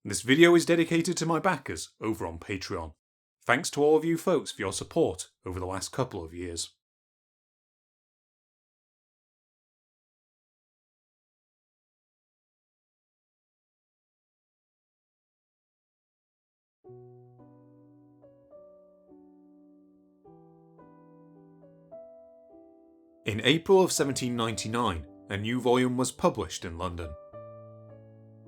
This video is dedicated to my backers over on Patreon. Thanks to all of you folks for your support over the last couple of years. In April of 1799, a new volume was published in London.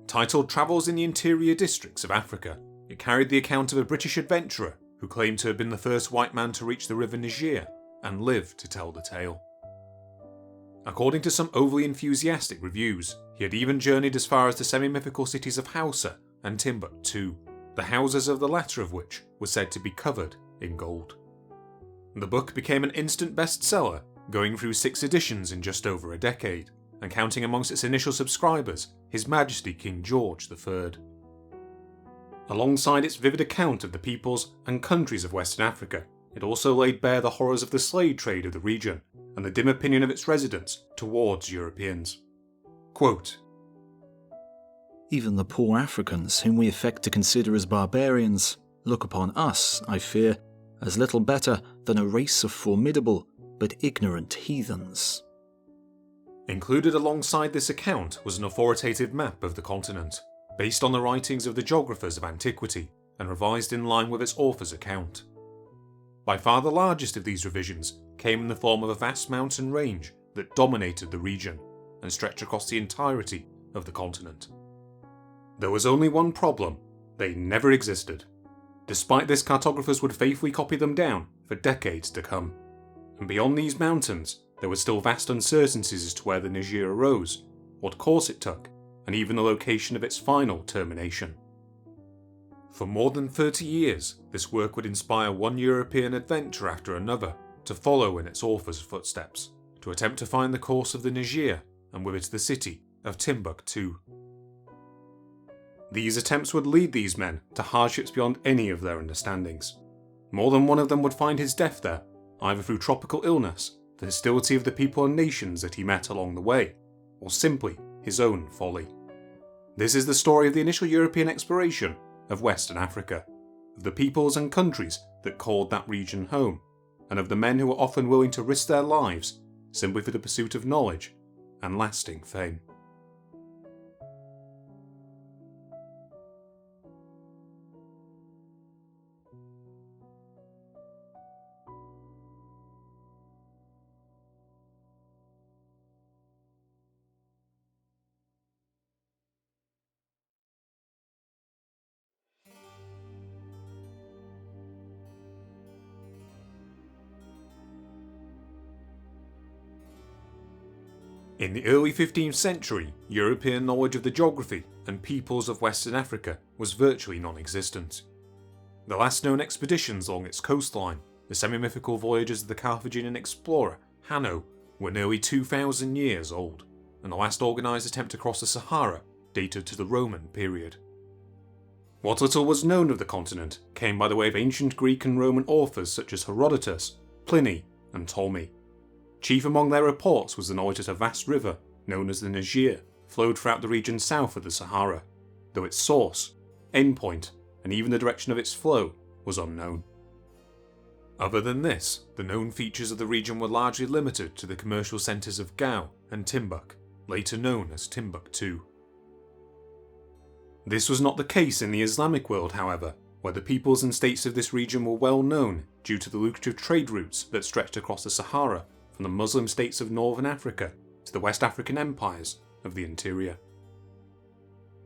Titled Travels in the Interior Districts of Africa, it carried the account of a British adventurer who claimed to have been the first white man to reach the river Niger and live to tell the tale. According to some overly enthusiastic reviews, he had even journeyed as far as the semi-mythical cities of Hausa and Timbuktu, the houses of the latter of which were said to be covered in gold. The book became an instant bestseller, going through 6 editions in just over a decade, and counting amongst its initial subscribers His Majesty King George III. Alongside its vivid account of the peoples and countries of Western Africa, it also laid bare the horrors of the slave trade of the region and the dim opinion of its residents towards Europeans. Quote, "Even the poor Africans, whom we affect to consider as barbarians, look upon us, I fear, as little better than a race of formidable but ignorant heathens." Included alongside this account was an authoritative map of the continent, based on the writings of the geographers of antiquity and revised in line with its author's account. By far the largest of these revisions came in the form of a vast mountain range that dominated the region and stretched across the entirety of the continent. There was only one problem: they never existed. Despite this, cartographers would faithfully copy them down for decades to come. And beyond these mountains, there were still vast uncertainties as to where the Niger arose, what course it took, and even the location of its final termination. For more than 30 years, this work would inspire one European adventurer after another to follow in its author's footsteps, to attempt to find the course of the Niger, and with it the city of Timbuktu. These attempts would lead these men to hardships beyond any of their understandings. More than one of them would find his death there, either through tropical illness, the hostility of the people and nations that he met along the way, or simply his own folly. This is the story of the initial European exploration of Western Africa, of the peoples and countries that called that region home, and of the men who were often willing to risk their lives simply for the pursuit of knowledge and lasting fame. In the early 15th century, European knowledge of the geography and peoples of Western Africa was virtually non-existent. The last known expeditions along its coastline, the semi-mythical voyages of the Carthaginian explorer Hanno, were nearly 2,000 years old, and the last organised attempt to cross the Sahara dated to the Roman period. What little was known of the continent came by the way of ancient Greek and Roman authors such as Herodotus, Pliny, and Ptolemy. Chief among their reports was the knowledge that a vast river, known as the Niger, flowed throughout the region south of the Sahara, though its source, endpoint, and even the direction of its flow was unknown. Other than this, the known features of the region were largely limited to the commercial centres of Gao and Timbuk, later known as Timbuktu. This was not the case in the Islamic world, however, where the peoples and states of this region were well known due to the lucrative trade routes that stretched across the Sahara from the Muslim states of northern Africa to the West African empires of the interior.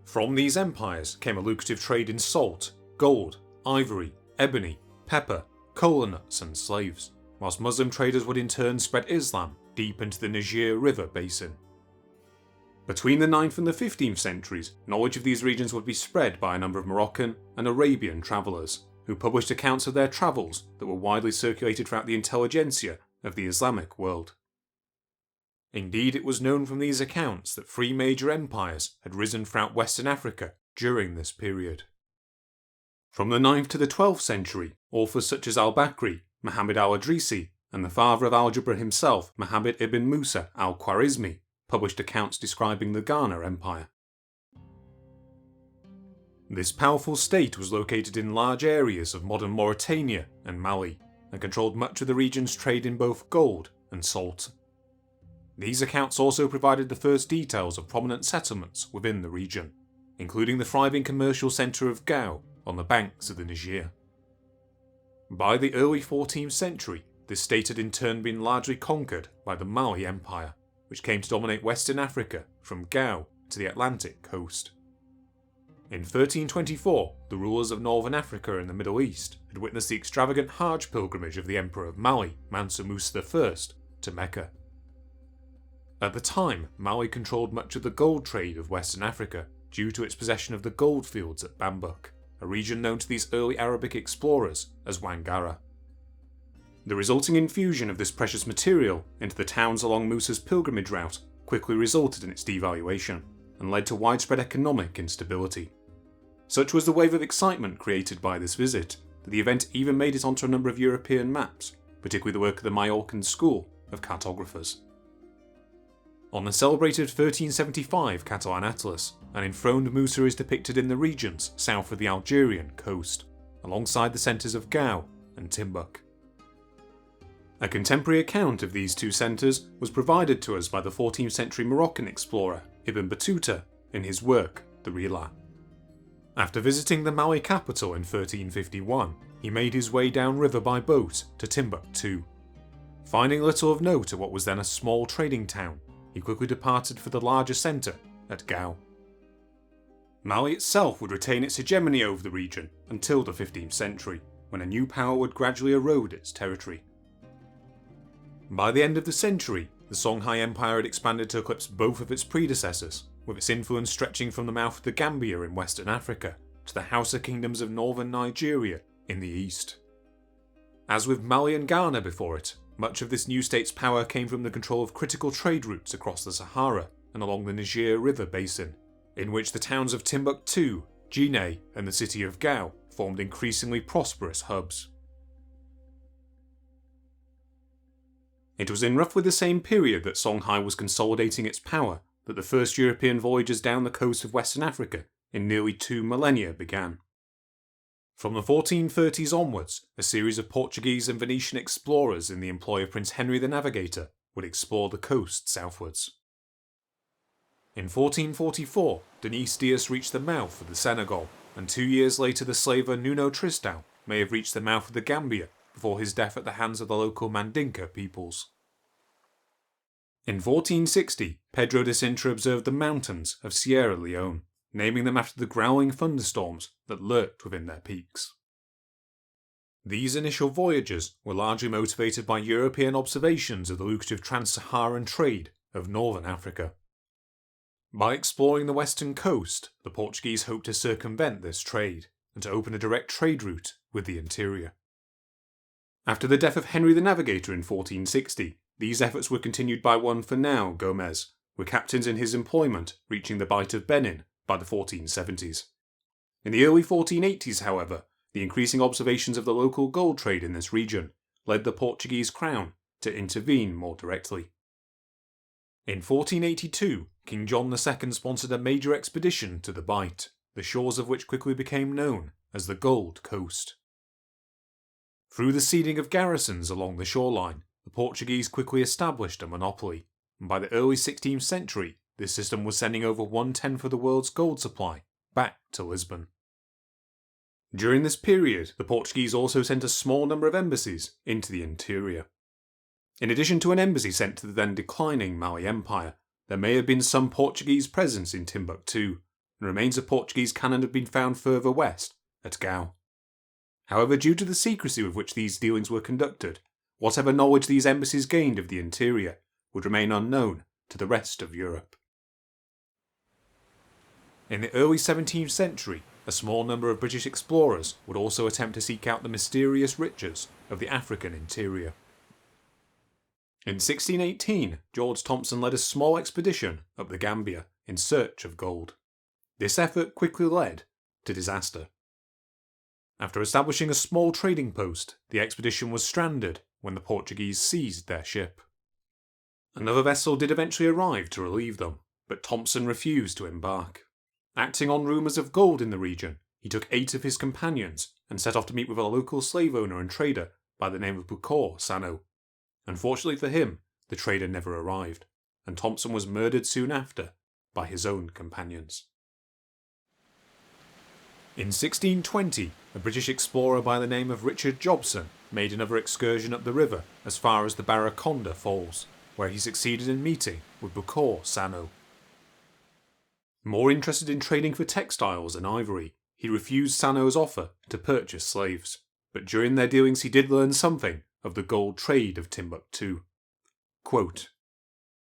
From these empires came a lucrative trade in salt, gold, ivory, ebony, pepper, cola nuts and slaves, whilst Muslim traders would in turn spread Islam deep into the Niger River basin. Between the 9th and the 15th centuries, knowledge of these regions would be spread by a number of Moroccan and Arabian travellers, who published accounts of their travels that were widely circulated throughout the intelligentsia of the Islamic world. Indeed, it was known from these accounts that 3 major empires had risen throughout Western Africa during this period. From the 9th to the 12th century, authors such as al-Bakri, Muhammad al-Idrisi, and the father of algebra himself, Muhammad ibn Musa al-Khwarizmi, published accounts describing the Ghana Empire. This powerful state was located in large areas of modern Mauritania and Mali, and controlled much of the region's trade in both gold and salt. These accounts also provided the first details of prominent settlements within the region, including the thriving commercial centre of Gao on the banks of the Niger. By the early 14th century, this state had in turn been largely conquered by the Mali Empire, which came to dominate Western Africa from Gao to the Atlantic coast. In 1324, the rulers of Northern Africa and the Middle East had witnessed the extravagant Hajj pilgrimage of the Emperor of Mali, Mansa Musa I, to Mecca. At the time, Mali controlled much of the gold trade of Western Africa due to its possession of the gold fields at Bambouk, a region known to these early Arabic explorers as Wangara. The resulting infusion of this precious material into the towns along Musa's pilgrimage route quickly resulted in its devaluation, and led to widespread economic instability. Such was the wave of excitement created by this visit, that the event even made it onto a number of European maps, particularly the work of the Majorcan school of cartographers. On the celebrated 1375 Catalan Atlas, an enthroned Musa is depicted in the regions south of the Algerian coast, alongside the centres of Gao and Timbuktu. A contemporary account of these two centres was provided to us by the 14th century Moroccan explorer Ibn Battuta in his work, The Rila. After visiting the Mali capital in 1351, he made his way downriver by boat to Timbuktu. Finding little of note at what was then a small trading town, he quickly departed for the larger centre at Gao. Mali itself would retain its hegemony over the region until the 15th century, when a new power would gradually erode its territory. By the end of the century, the Songhai Empire had expanded to eclipse both of its predecessors, with its influence stretching from the mouth of the Gambia in Western Africa to the Hausa kingdoms of northern Nigeria in the east. As with Mali and Ghana before it, much of this new state's power came from the control of critical trade routes across the Sahara and along the Niger River basin, in which the towns of Timbuktu, Guinea, and the city of Gao formed increasingly prosperous hubs. It was in roughly the same period that Songhai was consolidating its power that the first European voyages down the coast of Western Africa in nearly 2 millennia began. From the 1430s onwards, a series of Portuguese and Venetian explorers in the employ of Prince Henry the Navigator would explore the coast southwards. In 1444, Denis Dias reached the mouth of the Senegal, and 2 years later the slaver Nuno Tristão may have reached the mouth of the Gambia before his death at the hands of the local Mandinka peoples. In 1460, Pedro de Sintra observed the mountains of Sierra Leone, naming them after the growling thunderstorms that lurked within their peaks. These initial voyages were largely motivated by European observations of the lucrative trans-Saharan trade of northern Africa. By exploring the western coast, the Portuguese hoped to circumvent this trade and to open a direct trade route with the interior. After the death of Henry the Navigator in 1460, these efforts were continued by one Fernão Gomes, with captains in his employment reaching the Bight of Benin by the 1470s. In the early 1480s, however, the increasing observations of the local gold trade in this region led the Portuguese crown to intervene more directly. In 1482, King John II sponsored a major expedition to the Bight, the shores of which quickly became known as the Gold Coast. Through the seeding of garrisons along the shoreline, the Portuguese quickly established a monopoly, and by the early 16th century, this system was sending over 1/10 of the world's gold supply back to Lisbon. During this period, the Portuguese also sent a small number of embassies into the interior. In addition to an embassy sent to the then declining Mali Empire, there may have been some Portuguese presence in Timbuktu, and remains of Portuguese cannon had been found further west, at Gao. However, due to the secrecy with which these dealings were conducted, whatever knowledge these embassies gained of the interior would remain unknown to the rest of Europe. In the early 17th century, a small number of British explorers would also attempt to seek out the mysterious riches of the African interior. In 1618, George Thompson led a small expedition up the Gambia in search of gold. This effort quickly led to disaster. After establishing a small trading post, the expedition was stranded when the Portuguese seized their ship. Another vessel did eventually arrive to relieve them, but Thompson refused to embark. Acting on rumours of gold in the region, he took 8 of his companions and set off to meet with a local slave owner and trader by the name of Beaufoy Sano. Unfortunately for him, the trader never arrived, and Thompson was murdered soon after by his own companions. In 1620, a British explorer by the name of Richard Jobson made another excursion up the river as far as the Barraconda Falls, where he succeeded in meeting with Beaufoy Sano. More interested in trading for textiles and ivory, he refused Sano's offer to purchase slaves, but during their dealings he did learn something of the gold trade of Timbuktu. Quote,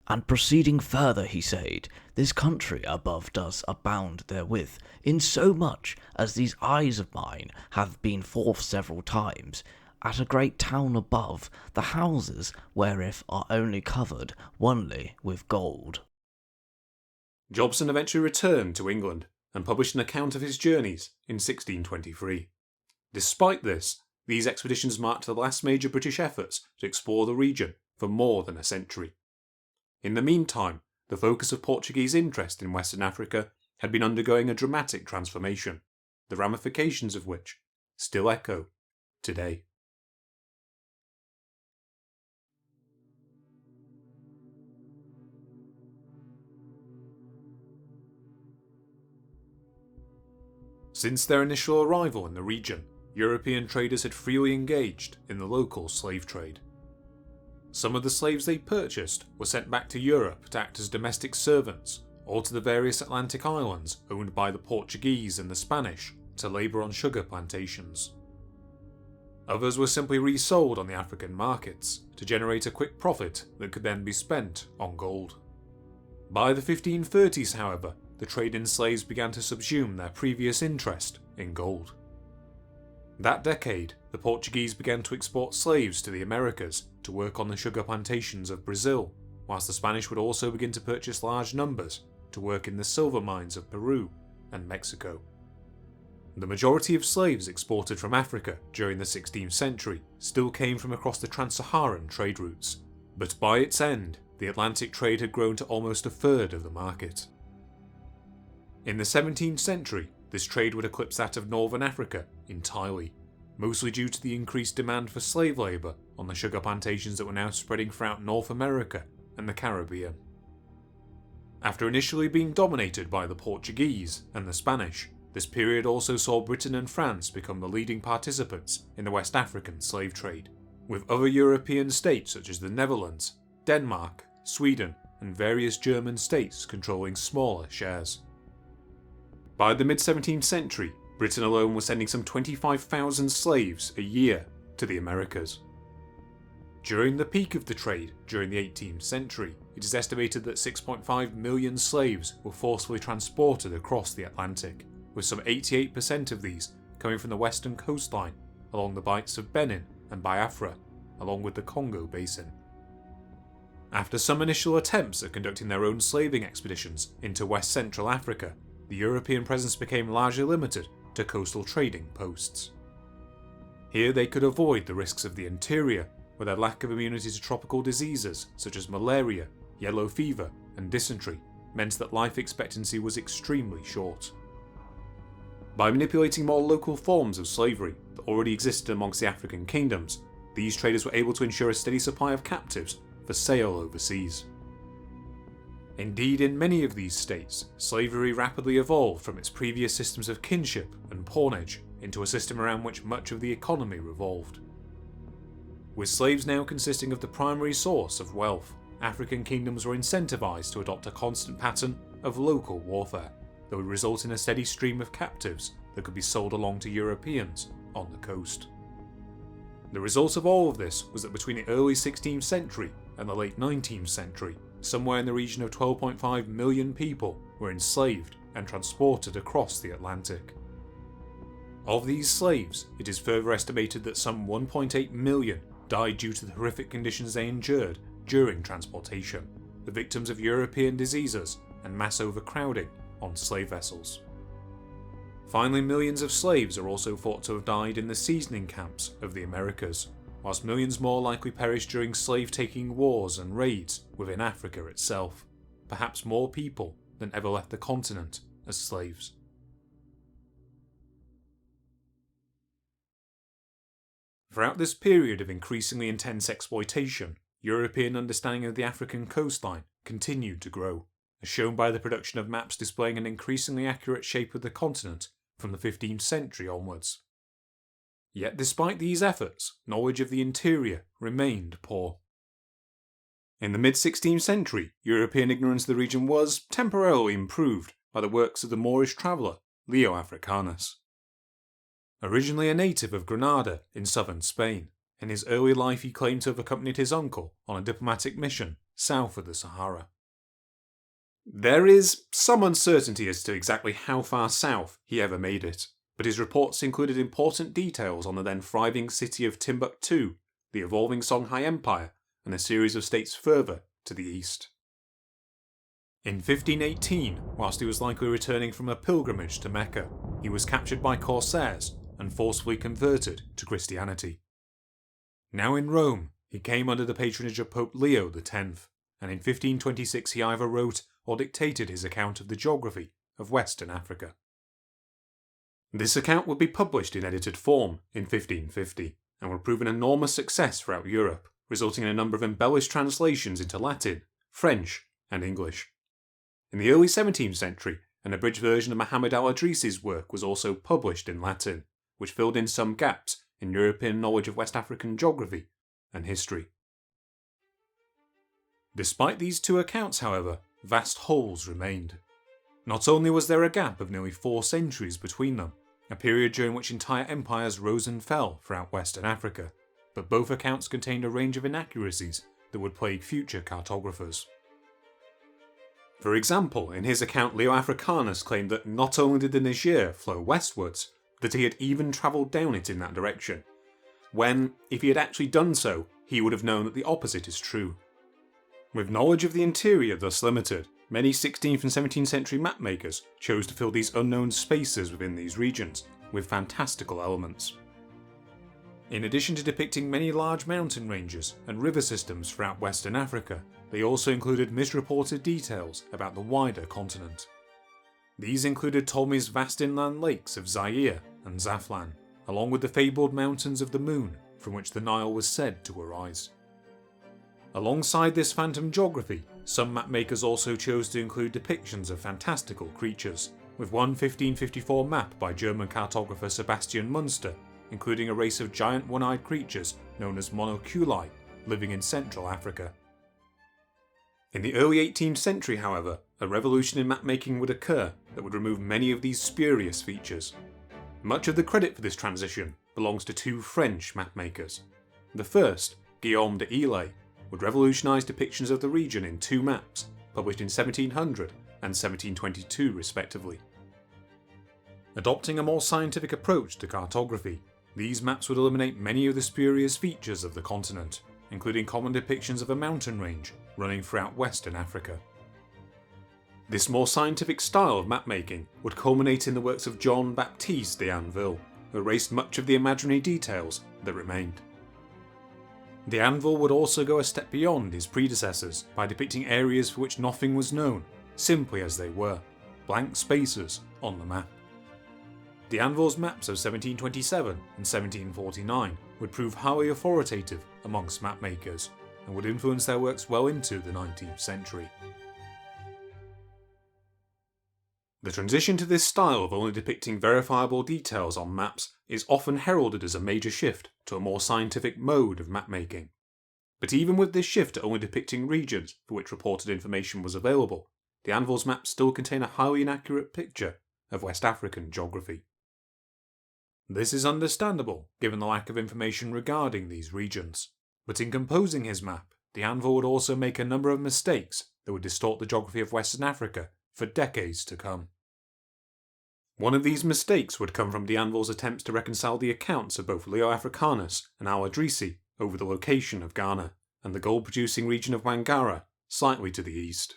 "And proceeding further, he said, this country above does abound therewith, in so much as these eyes of mine have been forth several times, at a great town above, the houses wherewith are only covered only with gold." Jobson eventually returned to England and published an account of his journeys in 1623. Despite this, these expeditions marked the last major British efforts to explore the region for more than a century. In the meantime, the focus of Portuguese interest in Western Africa had been undergoing a dramatic transformation, the ramifications of which still echo today. Since their initial arrival in the region, European traders had freely engaged in the local slave trade. Some of the slaves they purchased were sent back to Europe to act as domestic servants, or to the various Atlantic islands owned by the Portuguese and the Spanish to labour on sugar plantations. Others were simply resold on the African markets to generate a quick profit that could then be spent on gold. By the 1530s, however, the trade in slaves began to subsume their previous interest in gold. That decade, the Portuguese began to export slaves to the Americas to work on the sugar plantations of Brazil, whilst the Spanish would also begin to purchase large numbers to work in the silver mines of Peru and Mexico. The majority of slaves exported from Africa during the 16th century still came from across the trans-Saharan trade routes, but by its end, the Atlantic trade had grown to almost a third of the market. In the 17th century, this trade would eclipse that of Northern Africa entirely, mostly due to the increased demand for slave labour on the sugar plantations that were now spreading throughout North America and the Caribbean. After initially being dominated by the Portuguese and the Spanish, this period also saw Britain and France become the leading participants in the West African slave trade, with other European states such as the Netherlands, Denmark, Sweden, and various German states controlling smaller shares. By the mid-17th century, Britain alone was sending some 25,000 slaves a year to the Americas. During the peak of the trade during the 18th century, it is estimated that 6.5 million slaves were forcefully transported across the Atlantic, with some 88% of these coming from the western coastline along the bights of Benin and Biafra, along with the Congo Basin. After some initial attempts at conducting their own slaving expeditions into West Central Africa, the European presence became largely limited to coastal trading posts. Here they could avoid the risks of the interior, where their lack of immunity to tropical diseases such as malaria, yellow fever, and dysentery meant that life expectancy was extremely short. By manipulating more local forms of slavery that already existed amongst the African kingdoms, these traders were able to ensure a steady supply of captives for sale overseas. Indeed, in many of these states, slavery rapidly evolved from its previous systems of kinship and pawnage into a system around which much of the economy revolved. With slaves now consisting of the primary source of wealth, African kingdoms were incentivized to adopt a constant pattern of local warfare that would result in a steady stream of captives that could be sold along to Europeans on the coast. The result of all of this was that between the early 16th century and the late 19th century, somewhere in the region of 12.5 million people were enslaved and transported across the Atlantic. Of these slaves, it is further estimated that some 1.8 million died due to the horrific conditions they endured during transportation, the victims of European diseases and mass overcrowding on slave vessels. Finally, millions of slaves are also thought to have died in the seasoning camps of the Americas, whilst millions more likely perished during slave-taking wars and raids within Africa itself. Perhaps more people than ever left the continent as slaves. Throughout this period of increasingly intense exploitation, European understanding of the African coastline continued to grow, as shown by the production of maps displaying an increasingly accurate shape of the continent from the 15th century onwards. Yet despite these efforts, knowledge of the interior remained poor. In the mid-16th century, European ignorance of the region was temporarily improved by the works of the Moorish traveller Leo Africanus. Originally a native of Granada in southern Spain, in his early life he claimed to have accompanied his uncle on a diplomatic mission south of the Sahara. There is some uncertainty as to exactly how far south he ever made it, but his reports included important details on the then thriving city of Timbuktu, the evolving Songhai Empire, and a series of states further to the east. In 1518, whilst he was likely returning from a pilgrimage to Mecca, he was captured by corsairs and forcefully converted to Christianity. Now in Rome, he came under the patronage of Pope Leo X, and in 1526 he either wrote or dictated his account of the geography of Western Africa. This account would be published in edited form in 1550, and would prove an enormous success throughout Europe, resulting in a number of embellished translations into Latin, French, and English. In the early 17th century, an abridged version of Muhammad al-Idrisi's work was also published in Latin, which filled in some gaps in European knowledge of West African geography and history. Despite these two accounts, however, vast holes remained. Not only was there a gap of nearly 4 centuries between them, a period during which entire empires rose and fell throughout Western Africa, but both accounts contained a range of inaccuracies that would plague future cartographers. For example, in his account Leo Africanus claimed that not only did the Niger flow westwards, that he had even travelled down it in that direction, when, if he had actually done so, he would have known that the opposite is true. With knowledge of the interior thus limited, many 16th and 17th century mapmakers chose to fill these unknown spaces within these regions with fantastical elements. In addition to depicting many large mountain ranges and river systems throughout Western Africa, they also included misreported details about the wider continent. These included Ptolemy's vast inland lakes of Zaire and Zaflan, along with the fabled mountains of the moon from which the Nile was said to arise. Alongside this phantom geography, some mapmakers also chose to include depictions of fantastical creatures, with one 1554 map by German cartographer Sebastian Munster including a race of giant one-eyed creatures known as monoculi living in Central Africa. In the early 18th century, however, a revolution in mapmaking would occur that would remove many of these spurious features. Much of the credit for this transition belongs to 2 French mapmakers. The first, Guillaume de Islet, would revolutionise depictions of the region in 2 maps, published in 1700 and 1722 respectively. Adopting a more scientific approach to cartography, these maps would eliminate many of the spurious features of the continent, including common depictions of a mountain range running throughout Western Africa. This more scientific style of mapmaking would culminate in the works of Jean-Baptiste d'Anville, who erased much of the imaginary details that remained. D'Anville would also go a step beyond his predecessors by depicting areas for which nothing was known, simply as they were, blank spaces on the map. D'Anville's maps of 1727 and 1749 would prove highly authoritative amongst mapmakers, and would influence their works well into the 19th century. The transition to this style of only depicting verifiable details on maps is often heralded as a major shift to a more scientific mode of mapmaking. But even with this shift to only depicting regions for which reported information was available, D'Anville's maps still contain a highly inaccurate picture of West African geography. This is understandable given the lack of information regarding these regions, but in composing his map, D'Anville would also make a number of mistakes that would distort the geography of Western Africa for decades to come. One of these mistakes would come from D'Anville's attempts to reconcile the accounts of both Leo Africanus and al-Idrisi over the location of Ghana and the gold-producing region of Wangara, slightly to the east.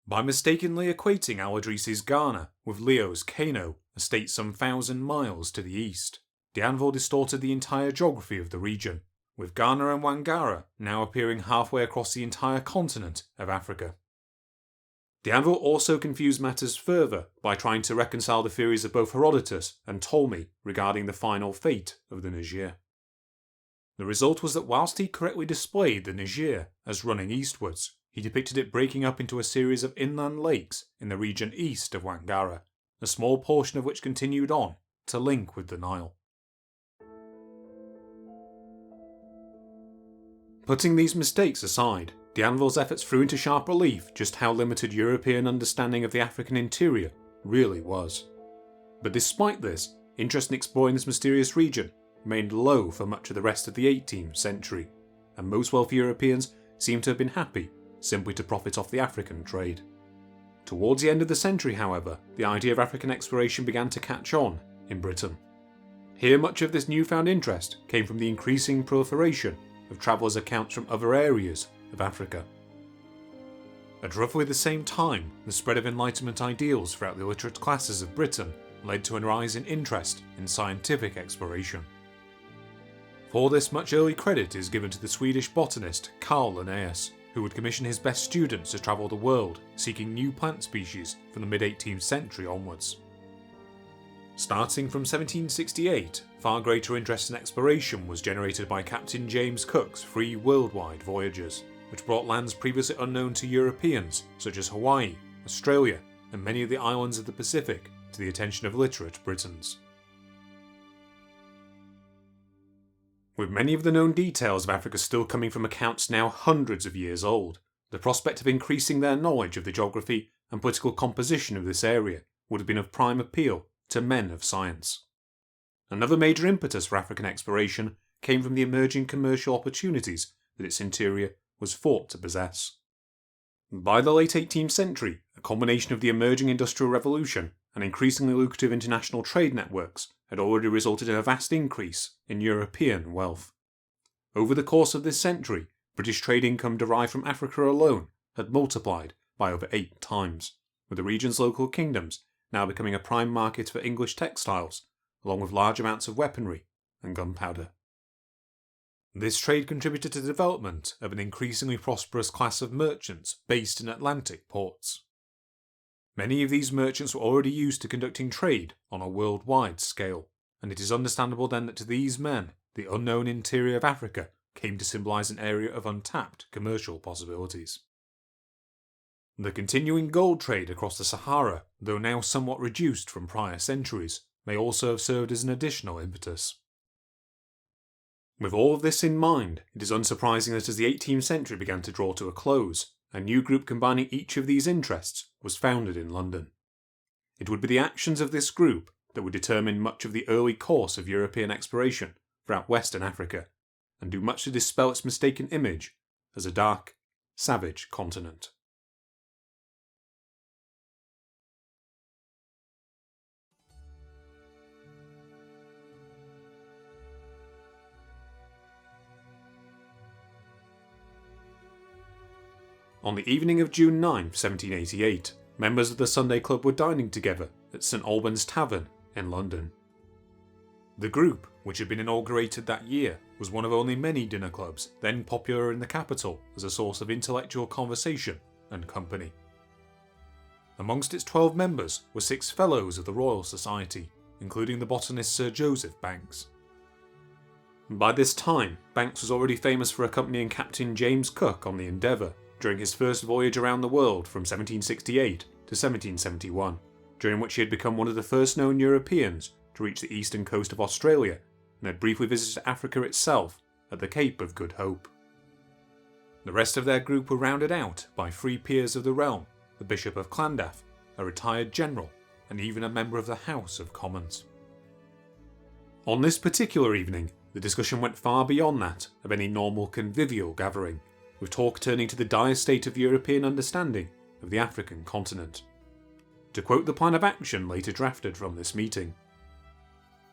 By mistakenly equating al-Idrisi's Ghana with Leo's Kano, a state some 1,000 miles to the east, D'Anville distorted the entire geography of the region, with Ghana and Wangara now appearing halfway across the entire continent of Africa. D'Anville also confused matters further by trying to reconcile the theories of both Herodotus and Ptolemy regarding the final fate of the Niger. The result was that whilst he correctly displayed the Niger as running eastwards, he depicted it breaking up into a series of inland lakes in the region east of Wangara, a small portion of which continued on to link with the Nile. Putting these mistakes aside, D'Anville's efforts threw into sharp relief just how limited European understanding of the African interior really was. But despite this, interest in exploring this mysterious region remained low for much of the rest of the 18th century, and most wealthy Europeans seem to have been happy simply to profit off the African trade. Towards the end of the century, however, the idea of African exploration began to catch on in Britain. Here much of this newfound interest came from the increasing proliferation of travellers' accounts from other areas of Africa. At roughly the same time, the spread of Enlightenment ideals throughout the literate classes of Britain led to a rise in interest in scientific exploration. For this, much early credit is given to the Swedish botanist Carl Linnaeus, who would commission his best students to travel the world seeking new plant species from the mid-18th century onwards. Starting from 1768, far greater interest in exploration was generated by Captain James Cook's 3 worldwide voyages, which brought lands previously unknown to Europeans, such as Hawaii, Australia, and many of the islands of the Pacific, to the attention of literate Britons. With many of the known details of Africa still coming from accounts now hundreds of years old, the prospect of increasing their knowledge of the geography and political composition of this area would have been of prime appeal to men of science. Another major impetus for African exploration came from the emerging commercial opportunities that its interior was thought to possess. By the late 18th century, a combination of the emerging Industrial Revolution and increasingly lucrative international trade networks had already resulted in a vast increase in European wealth. Over the course of this century, British trade income derived from Africa alone had multiplied by over 8 times, with the region's local kingdoms now becoming a prime market for English textiles, along with large amounts of weaponry and gunpowder. This trade contributed to the development of an increasingly prosperous class of merchants based in Atlantic ports. Many of these merchants were already used to conducting trade on a worldwide scale, and it is understandable then that to these men, the unknown interior of Africa came to symbolise an area of untapped commercial possibilities. The continuing gold trade across the Sahara, though now somewhat reduced from prior centuries, may also have served as an additional impetus. With all of this in mind, it is unsurprising that as the 18th century began to draw to a close, a new group combining each of these interests was founded in London. It would be the actions of this group that would determine much of the early course of European exploration throughout Western Africa, and do much to dispel its mistaken image as a dark, savage continent. On the evening of June 9, 1788, members of the Sunday Club were dining together at St Albans Tavern in London. The group, which had been inaugurated that year, was one of only many dinner clubs then popular in the capital as a source of intellectual conversation and company. Amongst its 12 members were 6 Fellows of the Royal Society, including the botanist Sir Joseph Banks. By this time, Banks was already famous for accompanying Captain James Cook on the Endeavour during his first voyage around the world from 1768 to 1771, during which he had become one of the first known Europeans to reach the eastern coast of Australia and had briefly visited Africa itself at the Cape of Good Hope. The rest of their group were rounded out by 3 peers of the realm, the Bishop of Llandaff, a retired general, and even a member of the House of Commons. On this particular evening, the discussion went far beyond that of any normal convivial gathering, with talk turning to the dire state of European understanding of the African continent. To quote the plan of action later drafted from this meeting,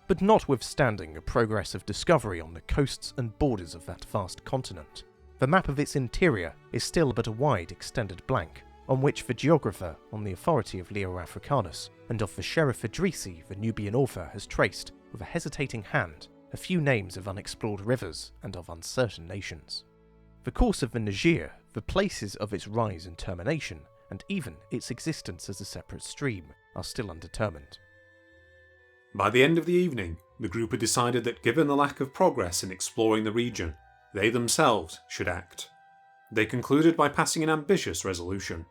"But notwithstanding a progress of discovery on the coasts and borders of that vast continent, the map of its interior is still but a wide extended blank, on which the geographer, on the authority of Leo Africanus, and of the Sheriff Idrisi, the Nubian author, has traced, with a hesitating hand, a few names of unexplored rivers and of uncertain nations. The course of the Niger, the places of its rise and termination, and even its existence as a separate stream, are still undetermined. By the end of the evening, the group had decided that given the lack of progress in exploring the region, they themselves should act. They concluded by passing an ambitious resolution.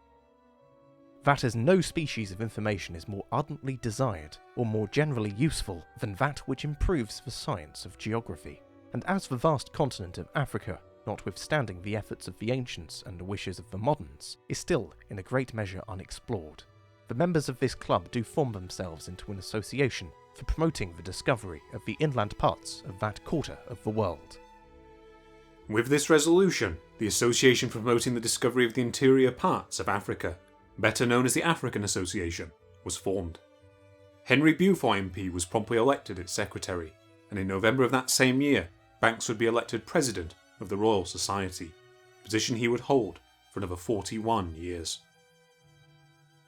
That as no species of information is more ardently desired or more generally useful than that which improves the science of geography, and as the vast continent of Africa, notwithstanding the efforts of the ancients and the wishes of the moderns, is still in a great measure unexplored, the members of this club do form themselves into an association for promoting the discovery of the inland parts of that quarter of the world. With this resolution, the Association for Promoting the Discovery of the Interior Parts of Africa, better known as the African Association, was formed. Henry Beaufoy MP was promptly elected its secretary, and in November of that same year, Banks would be elected president of the Royal Society, a position he would hold for another 41 years.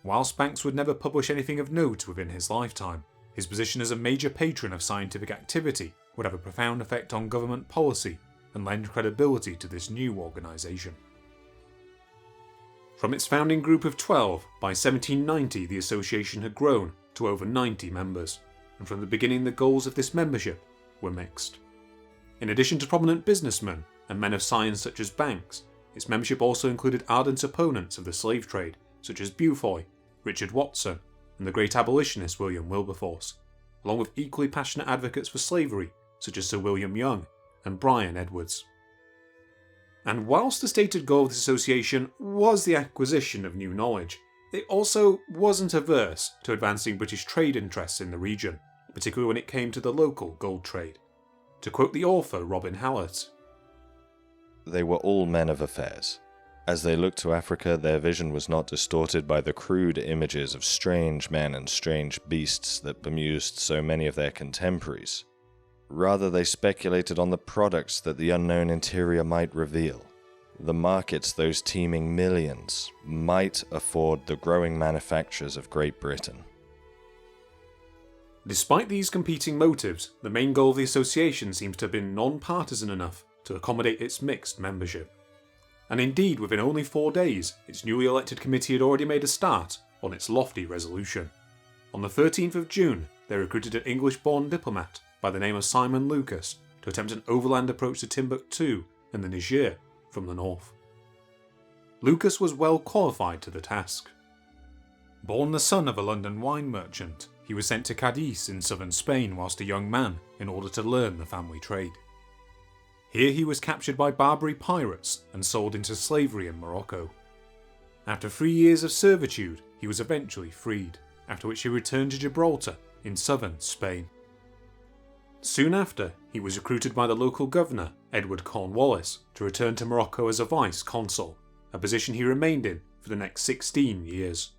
Whilst Banks would never publish anything of note within his lifetime, his position as a major patron of scientific activity would have a profound effect on government policy and lend credibility to this new organisation. From its founding group of 12, by 1790 the association had grown to over 90 members, and from the beginning the goals of this membership were mixed. In addition to prominent businessmen and men of science such as Banks, its membership also included ardent opponents of the slave trade such as Beaufoy, Richard Watson, and the great abolitionist William Wilberforce, along with equally passionate advocates for slavery such as Sir William Young and Bryan Edwards. And whilst the stated goal of this association was the acquisition of new knowledge, it also wasn't averse to advancing British trade interests in the region, particularly when it came to the local gold trade. To quote the author Robin Hallett, "They were all men of affairs. As they looked to Africa, their vision was not distorted by the crude images of strange men and strange beasts that bemused so many of their contemporaries. Rather, they speculated on the products that the unknown interior might reveal, the markets those teeming millions might afford the growing manufactures of Great Britain." Despite these competing motives, the main goal of the association seems to have been non-partisan enough to accommodate its mixed membership. And indeed, within only 4 days, its newly elected committee had already made a start on its lofty resolution. On the 13th of June, they recruited an English-born diplomat by the name of Simen Lucas to attempt an overland approach to Timbuktu and the Niger from the north. Lucas was well qualified to the task. Born the son of a London wine merchant, he was sent to Cadiz in southern Spain whilst a young man in order to learn the family trade. Here he was captured by Barbary pirates and sold into slavery in Morocco. After 3 years of servitude, he was eventually freed, after which he returned to Gibraltar in southern Spain. Soon after, he was recruited by the local governor, Edward Cornwallis, to return to Morocco as a vice-consul, a position he remained in for the next 16 years.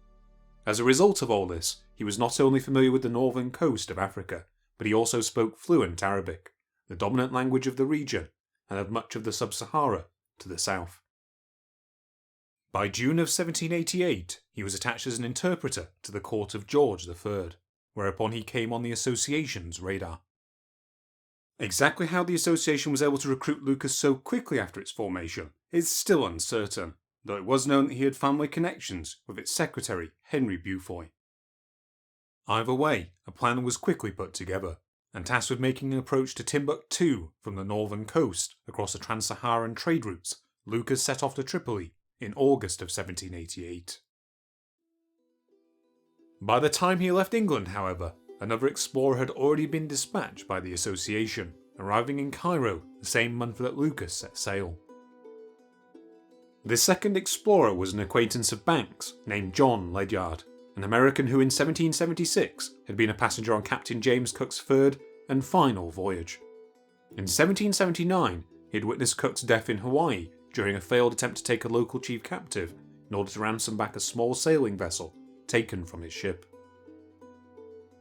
As a result of all this, he was not only familiar with the northern coast of Africa, but he also spoke fluent Arabic, the dominant language of the region, and of much of the sub-Sahara to the south. By June of 1788, he was attached as an interpreter to the court of George III, whereupon he came on the association's radar. Exactly how the association was able to recruit Lucas so quickly after its formation is still uncertain, though it was known that he had family connections with its secretary, Henry Beaufoy. Either way, a plan was quickly put together, and tasked with making an approach to Timbuktu from the northern coast across the trans-Saharan trade routes, Lucas set off to Tripoli in August of 1788. By the time he left England, however, another explorer had already been dispatched by the association, arriving in Cairo the same month that Lucas set sail. This second explorer was an acquaintance of Banks named John Ledyard, an American who in 1776 had been a passenger on Captain James Cook's third and final voyage. In 1779, he had witnessed Cook's death in Hawaii during a failed attempt to take a local chief captive in order to ransom back a small sailing vessel taken from his ship.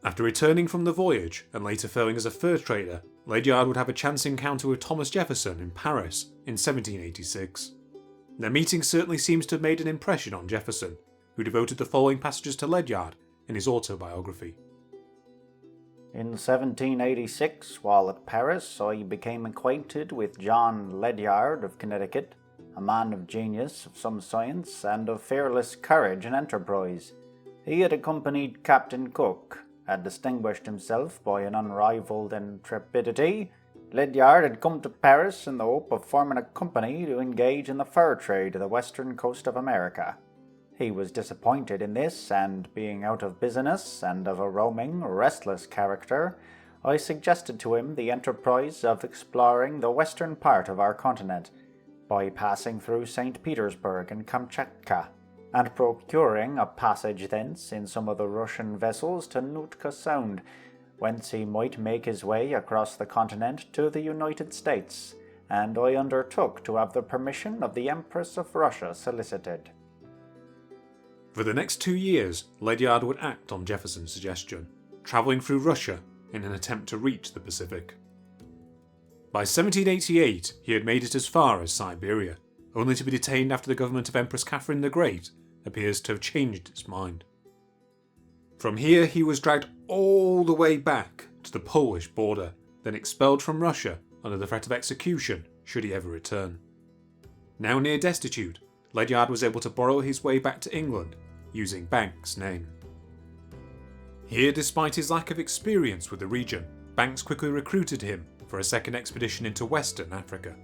After returning from the voyage and later failing as a fur trader, Ledyard would have a chance encounter with Thomas Jefferson in Paris in 1786. Their meeting certainly seems to have made an impression on Jefferson, who devoted the following passages to Ledyard in his autobiography. In 1786, while at Paris, I became acquainted with John Ledyard of Connecticut, a man of genius, of some science, and of fearless courage and enterprise. He had accompanied Captain Cook, had distinguished himself by an unrivalled intrepidity. Ledyard had come to Paris in the hope of forming a company to engage in the fur trade of the western coast of America. He was disappointed in this, and being out of business and of a roaming, restless character, I suggested to him the enterprise of exploring the western part of our continent by passing through St. Petersburg and Kamchatka, and procuring a passage thence in some of the Russian vessels to Nootka Sound, whence he might make his way across the continent to the United States, and I undertook to have the permission of the Empress of Russia solicited. For the next 2 years, Ledyard would act on Jefferson's suggestion, travelling through Russia in an attempt to reach the Pacific. By 1788, he had made it as far as Siberia, only to be detained after the government of Empress Catherine the Great appears to have changed its mind. From here, he was dragged all the way back to the Polish border, then expelled from Russia under the threat of execution should he ever return. Now near Destitute, Ledyard was able to borrow his way back to England using Banks' name. Here, despite his lack of experience with the region, Banks quickly recruited him for a second expedition into Western Africa.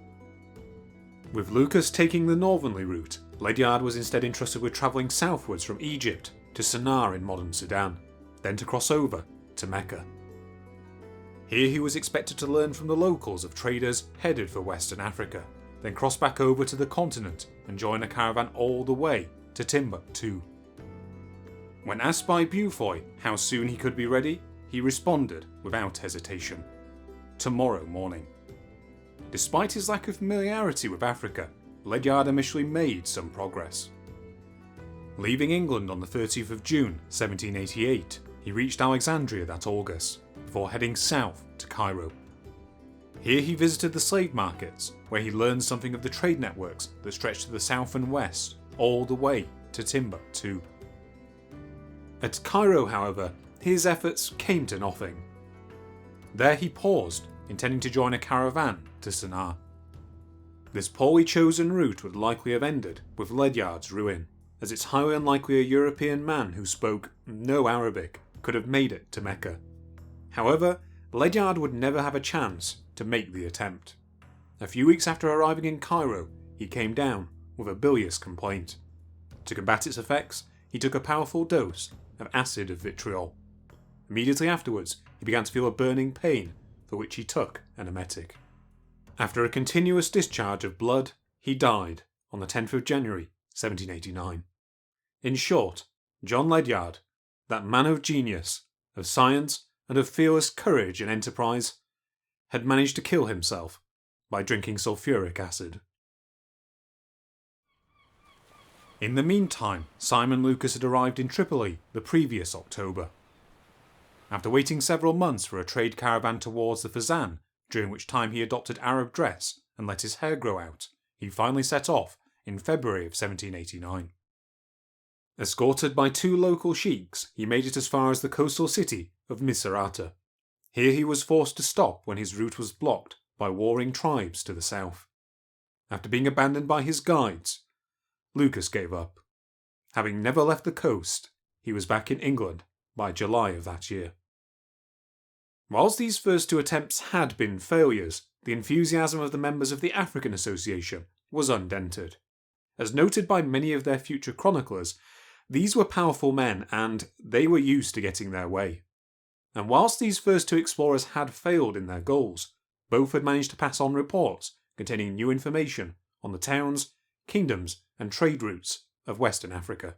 With Lucas taking the northerly route, Ledyard was instead entrusted with travelling southwards from Egypt to Sennar in modern Sudan, then to cross over to Mecca. Here he was expected to learn from the locals of traders headed for Western Africa, then cross back over to the continent and join a caravan all the way to Timbuktu. When asked by Beaufoy how soon he could be ready, he responded without hesitation: tomorrow morning. Despite his lack of familiarity with Africa, Ledyard initially made some progress. Leaving England on the 30th of June 1788, he reached Alexandria that August, before heading south to Cairo. Here he visited the slave markets, where he learned something of the trade networks that stretched to the south and west, all the way to Timbuktu. At Cairo, however, his efforts came to nothing. There he paused, intending to join a caravan to Sennar. This poorly chosen route would likely have ended with Ledyard's ruin, as it's highly unlikely a European man who spoke no Arabic could have made it to Mecca. However, Ledyard would never have a chance to make the attempt. A few weeks after arriving in Cairo, he came down with a bilious complaint. To combat its effects, he took a powerful dose of acid of vitriol. Immediately afterwards, he began to feel a burning pain, for which he took an emetic. After a continuous discharge of blood, he died on the 10th of January 1789. In short, John Ledyard, that man of genius, of science, and of fearless courage and enterprise, had managed to kill himself by drinking sulphuric acid. In the meantime, Simen Lucas had arrived in Tripoli the previous October. After waiting several months for a trade caravan towards the Fezzan, during which time he adopted Arab dress and let his hair grow out, he finally set off in February of 1789. Escorted by 2 local sheiks, he made it as far as the coastal city of Misrata. Here he was forced to stop when his route was blocked by warring tribes to the south. After being abandoned by his guides, Lucas gave up. Having never left the coast, he was back in England by July of that year. Whilst these first 2 attempts had been failures, the enthusiasm of the members of the African Association was undented. As noted by many of their future chroniclers, these were powerful men and they were used to getting their way. And whilst these first 2 explorers had failed in their goals, both had managed to pass on reports containing new information on the towns, kingdoms and trade routes of Western Africa.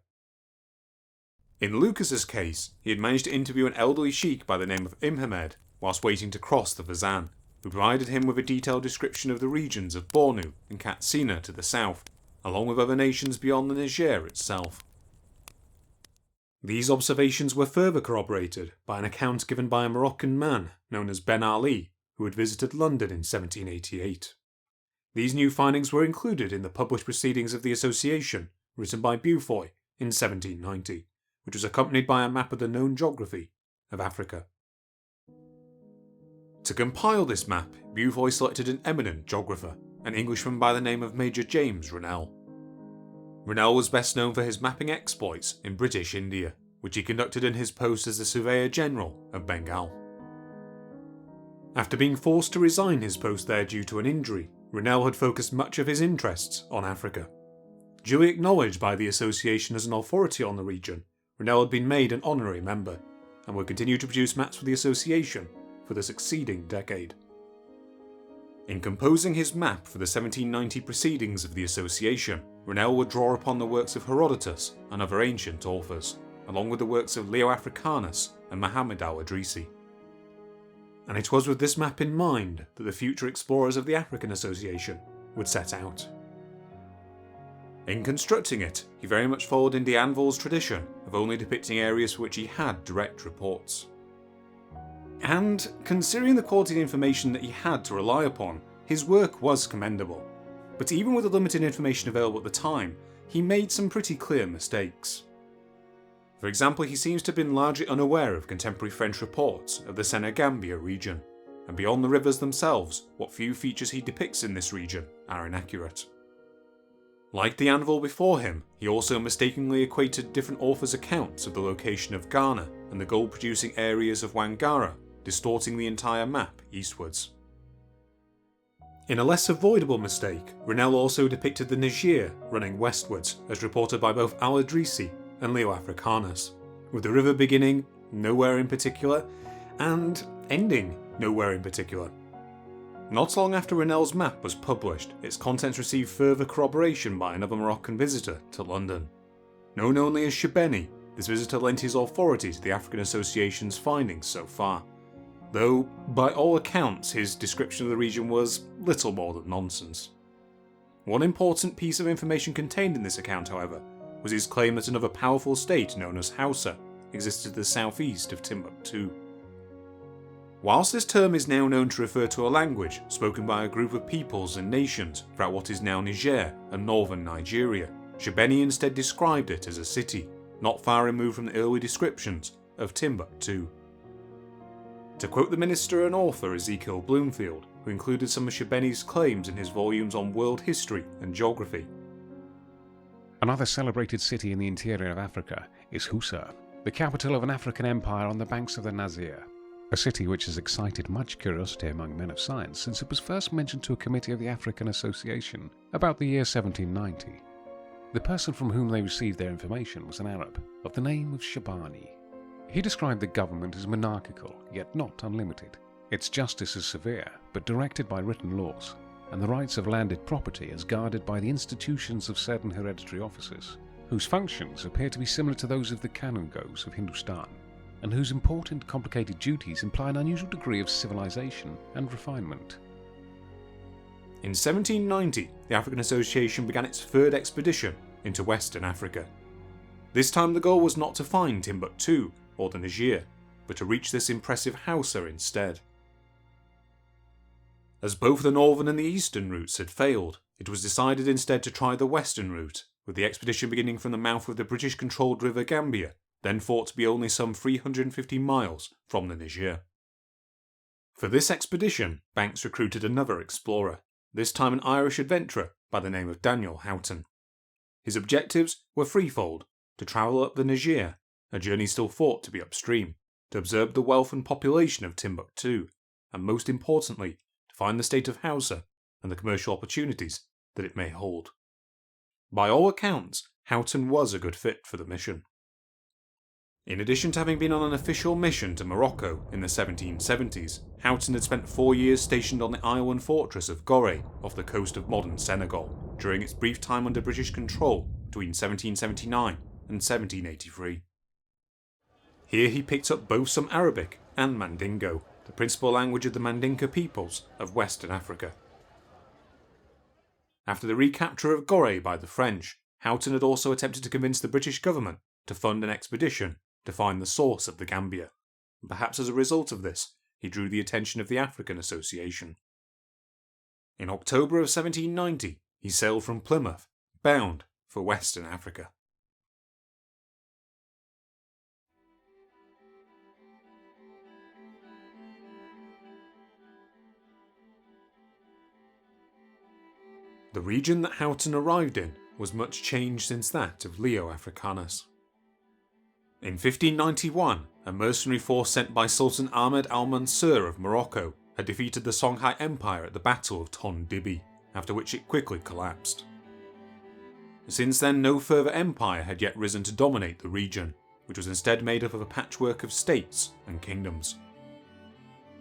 In Lucas's case, he had managed to interview an elderly sheik by the name of Imhamed whilst waiting to cross the Fezzan, who provided him with a detailed description of the regions of Bornu and Katsina to the south, along with other nations beyond the Niger itself. These observations were further corroborated by an account given by a Moroccan man known as Ben Ali, who had visited London in 1788. These new findings were included in the published proceedings of the association, written by Beaufoy in 1790, which was accompanied by a map of the known geography of Africa. To compile this map, Beaufoy selected an eminent geographer, an Englishman by the name of Major James Rennell. Rennell was best known for his mapping exploits in British India, which he conducted in his post as the Surveyor General of Bengal. After being forced to resign his post there due to an injury, Rennell had focused much of his interests on Africa. Duly acknowledged by the association as an authority on the region, Rennell had been made an honorary member, and would continue to produce maps for the association for the succeeding decade. In composing his map for the 1790 proceedings of the association, Rennell would draw upon the works of Herodotus and other ancient authors, along with the works of Leo Africanus and Muhammad al-Idrisi. And it was with this map in mind that the future explorers of the African Association would set out. In constructing it, he very much followed in D'Anville's tradition of only depicting areas for which he had direct reports. And, considering the quality of information that he had to rely upon, his work was commendable. But even with the limited information available at the time, he made some pretty clear mistakes. For example, he seems to have been largely unaware of contemporary French reports of the Senegambia region, and beyond the rivers themselves, what few features he depicts in this region are inaccurate. Like D'Anville before him, he also mistakenly equated different authors' accounts of the location of Ghana and the gold-producing areas of Wangara, distorting the entire map eastwards. In a less avoidable mistake, Rennell also depicted the Niger running westwards, as reported by both al-Idrisi and Leo Africanus, with the river beginning nowhere in particular, and ending nowhere in particular. Not long after Rennell's map was published, its contents received further corroboration by another Moroccan visitor to London. Known only as Shebeni, this visitor lent his authority to the African Association's findings so far, though by all accounts his description of the region was little more than nonsense. One important piece of information contained in this account, however, was his claim that another powerful state known as Hausa existed to the southeast of Timbuktu. Whilst this term is now known to refer to a language spoken by a group of peoples and nations throughout what is now Niger and northern Nigeria, Shebeni instead described it as a city, not far removed from the early descriptions of Timbuktu. To quote the minister and author Ezekiel Blomfield, who included some of Shebeni's claims in his volumes on world history and geography, another celebrated city in the interior of Africa is Hausa, the capital of an African empire on the banks of the Niger, a city which has excited much curiosity among men of science since it was first mentioned to a committee of the African Association about the year 1790. The person from whom they received their information was an Arab of the name of Shabani. He described the government as monarchical, yet not unlimited. Its justice is severe, but directed by written laws, and the rights of landed property as guarded by the institutions of certain hereditary officers, whose functions appear to be similar to those of the Kanungos of Hindustan, and whose important complicated duties imply an unusual degree of civilization and refinement. In 1790, the African Association began its third expedition into Western Africa. This time the goal was not to find Timbuktu or the Niger, but to reach this impressive Hausa instead. As both the northern and the eastern routes had failed, it was decided instead to try the western route, with the expedition beginning from the mouth of the British-controlled River Gambia, then thought to be only some 350 miles from the Niger. For this expedition, Banks recruited another explorer, this time an Irish adventurer by the name of Daniel Houghton. His objectives were threefold: to travel up the Niger, a journey still thought to be upstream, to observe the wealth and population of Timbuktu, and most importantly, to find the state of Hausa and the commercial opportunities that it may hold. By all accounts, Houghton was a good fit for the mission. In addition to having been on an official mission to Morocco in the 1770s, Houghton had spent 4 years stationed on the island fortress of Gorée off the coast of modern Senegal during its brief time under British control between 1779 and 1783. Here he picked up both some Arabic and Mandingo, the principal language of the Mandinka peoples of Western Africa. After the recapture of Gorée by the French, Houghton had also attempted to convince the British government to fund an expedition to find the source of the Gambia, and perhaps as a result of this, he drew the attention of the African Association. In October of 1790, he sailed from Plymouth, bound for Western Africa. The region that Houghton arrived in was much changed since that of Leo Africanus. In 1591, a mercenary force sent by Sultan Ahmed al-Mansur of Morocco had defeated the Songhai Empire at the Battle of Tondibi, after which it quickly collapsed. Since then, no further empire had yet risen to dominate the region, which was instead made up of a patchwork of states and kingdoms.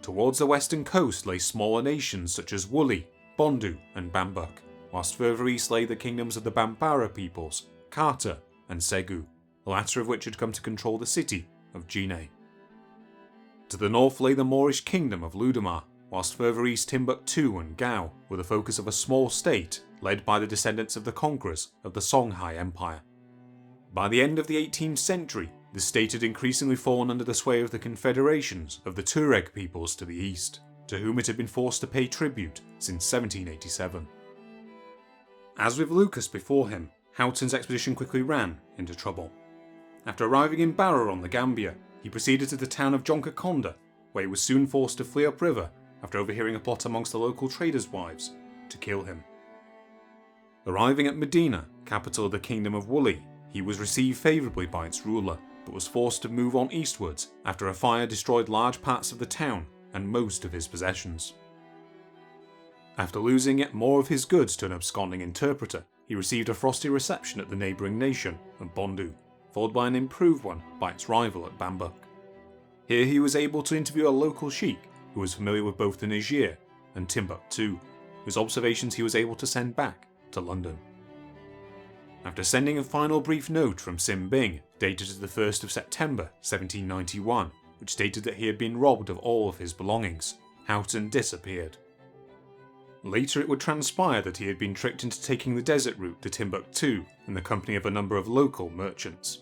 Towards the western coast lay smaller nations such as Wuli, Bondu and Bambuk, whilst further east lay the kingdoms of the Bambara peoples, Kata and Segu, the latter of which had come to control the city of Jine. To the north lay the Moorish kingdom of Ludamar, whilst further east Timbuktu and Gao were the focus of a small state led by the descendants of the conquerors of the Songhai Empire. By the end of the 18th century, the state had increasingly fallen under the sway of the confederations of the Tuareg peoples to the east, to whom it had been forced to pay tribute since 1787. As with Lucas before him, Houghton's expedition quickly ran into trouble. After arriving in Barra on the Gambia, he proceeded to the town of Jonkakonda, where he was soon forced to flee upriver after overhearing a plot amongst the local traders' wives to kill him. Arriving at Medina, capital of the Kingdom of Wuli, he was received favourably by its ruler, but was forced to move on eastwards after a fire destroyed large parts of the town and most of his possessions. After losing yet more of his goods to an absconding interpreter, he received a frosty reception at the neighbouring nation of Bondu, followed by an improved one by its rival at Bambuk. Here he was able to interview a local sheikh who was familiar with both the Niger and Timbuktu, whose observations he was able to send back to London. After sending a final brief note from Sim Bing, dated the 1st of September 1791, which stated that he had been robbed of all of his belongings, Houghton disappeared. Later it would transpire that he had been tricked into taking the desert route to Timbuktu in the company of a number of local merchants.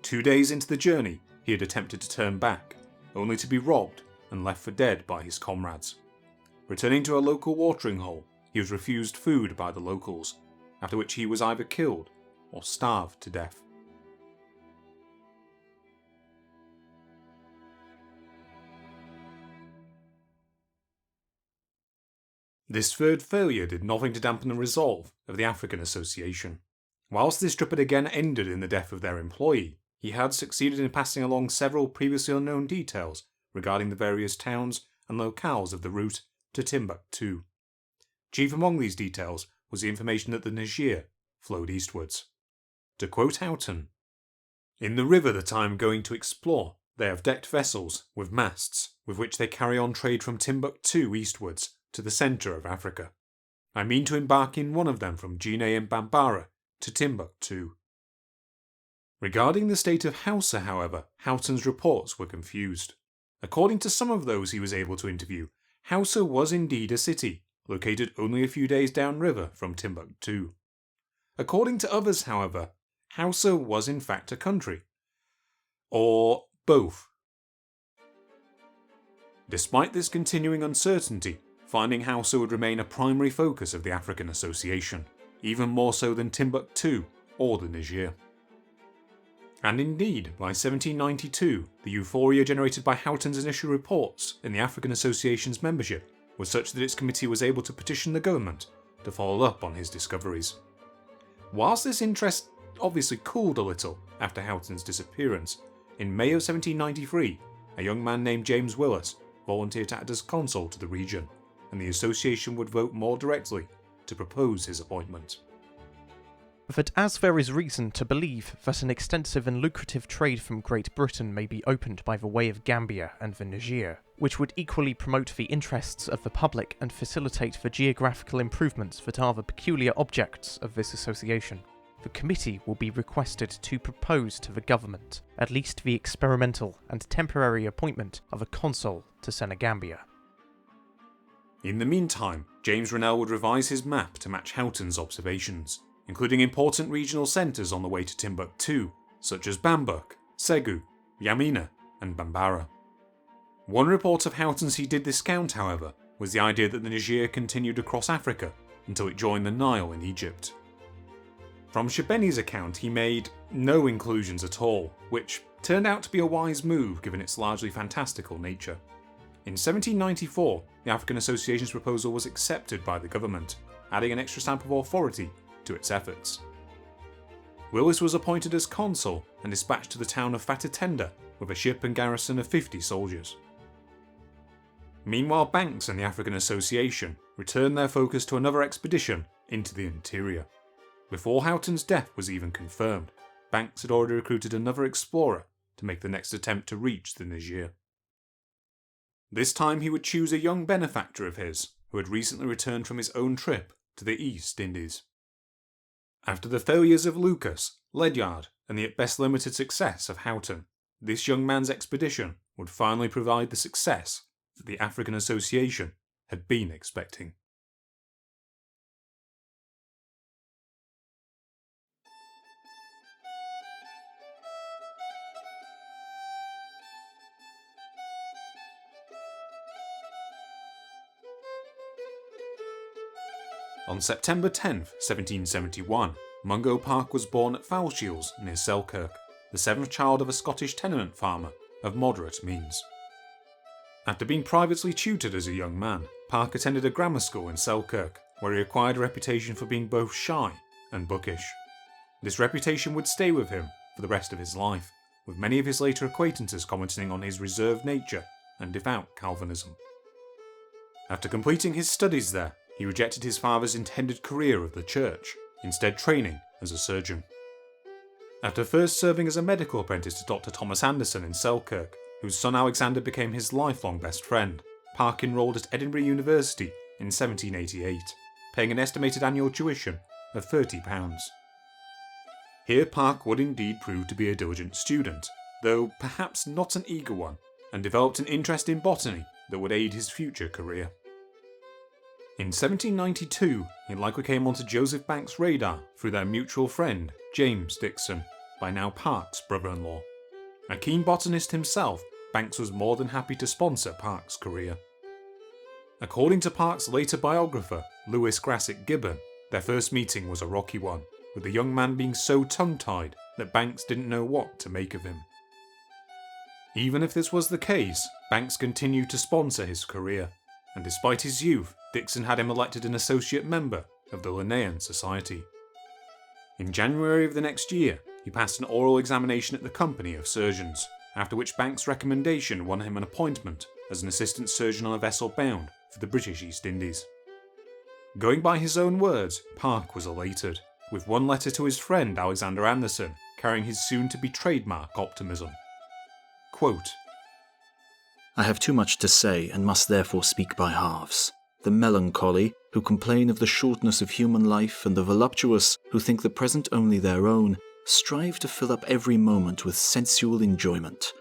2 days into the journey, he had attempted to turn back, only to be robbed and left for dead by his comrades. Returning to a local watering hole, he was refused food by the locals, after which he was either killed or starved to death. This third failure did nothing to dampen the resolve of the African Association. Whilst this trip had again ended in the death of their employee, he had succeeded in passing along several previously unknown details regarding the various towns and locales of the route to Timbuktu. Chief among these details was the information that the Niger flowed eastwards. To quote Houghton, "In the river that I am going to explore, they have decked vessels with masts, with which they carry on trade from Timbuktu eastwards to the centre of Africa. I mean to embark in one of them from Jine and Bambara to Timbuktu." Regarding the state of Hausa, however, Houghton's reports were confused. According to some of those he was able to interview, Hausa was indeed a city, located only a few days downriver from Timbuktu. According to others, however, Hausa was in fact a country. Or both. Despite this continuing uncertainty, finding Hausa would remain a primary focus of the African Association, even more so than Timbuktu or the Niger. And indeed, by 1792, the euphoria generated by Houghton's initial reports in the African Association's membership was such that its committee was able to petition the government to follow up on his discoveries. Whilst this interest obviously cooled a little after Houghton's disappearance, in May of 1793, a young man named James Willis volunteered to act as consul to the region, and the association would vote more directly to propose his appointment. But as there is reason to believe that an extensive and lucrative trade from Great Britain may be opened by the way of Gambia and the Niger, which would equally promote the interests of the public and facilitate the geographical improvements that are the peculiar objects of this association, the committee will be requested to propose to the government at least the experimental and temporary appointment of a consul to Senegambia. In the meantime, James Rennell would revise his map to match Houghton's observations, including important regional centres on the way to Timbuktu, such as Bambuk, Segu, Yamina, and Bambara. One report of Houghton's he did discount, however, was the idea that the Niger continued across Africa until it joined the Nile in Egypt. From Shebeni's account, he made no inclusions at all, which turned out to be a wise move given its largely fantastical nature. In 1794, the African Association's proposal was accepted by the government, adding an extra stamp of authority to its efforts. Willis was appointed as consul and dispatched to the town of Fatatenda with a ship and garrison of 50 soldiers. Meanwhile, Banks and the African Association returned their focus to another expedition into the interior. Before Houghton's death was even confirmed, Banks had already recruited another explorer to make the next attempt to reach the Niger. This time he would choose a young benefactor of his who had recently returned from his own trip to the East Indies. After the failures of Lucas, Ledyard, and the at best limited success of Houghton, this young man's expedition would finally provide the success that the African Association had been expecting. On September 10, 1771, Mungo Park was born at Foulshiels near Selkirk, the seventh child of a Scottish tenement farmer of moderate means. After being privately tutored as a young man, Park attended a grammar school in Selkirk, where he acquired a reputation for being both shy and bookish. This reputation would stay with him for the rest of his life, with many of his later acquaintances commenting on his reserved nature and devout Calvinism. After completing his studies there, he rejected his father's intended career of the church, instead training as a surgeon. After first serving as a medical apprentice to Dr. Thomas Anderson in Selkirk, whose son Alexander became his lifelong best friend, Park enrolled at Edinburgh University in 1788, paying an estimated annual tuition of £30. Here Park would indeed prove to be a diligent student, though perhaps not an eager one, and developed an interest in botany that would aid his future career. In 1792, he likely came onto Joseph Banks' radar through their mutual friend, James Dixon, by now Park's brother-in-law. A keen botanist himself, Banks was more than happy to sponsor Park's career. According to Park's later biographer, Lewis Grassick Gibbon, their first meeting was a rocky one, with the young man being so tongue-tied that Banks didn't know what to make of him. Even if this was the case, Banks continued to sponsor his career, and despite his youth, Dixon had him elected an associate member of the Linnaean Society. In January of the next year, he passed an oral examination at the Company of Surgeons, after which Banks' recommendation won him an appointment as an assistant surgeon on a vessel bound for the British East Indies. Going by his own words, Park was elated, with one letter to his friend Alexander Anderson carrying his soon-to-be trademark optimism. Quote, I have too much to say and must therefore speak by halves. The melancholy, who complain of the shortness of human life, and the voluptuous, who think the present only their own, strive to fill up every moment with sensual enjoyment.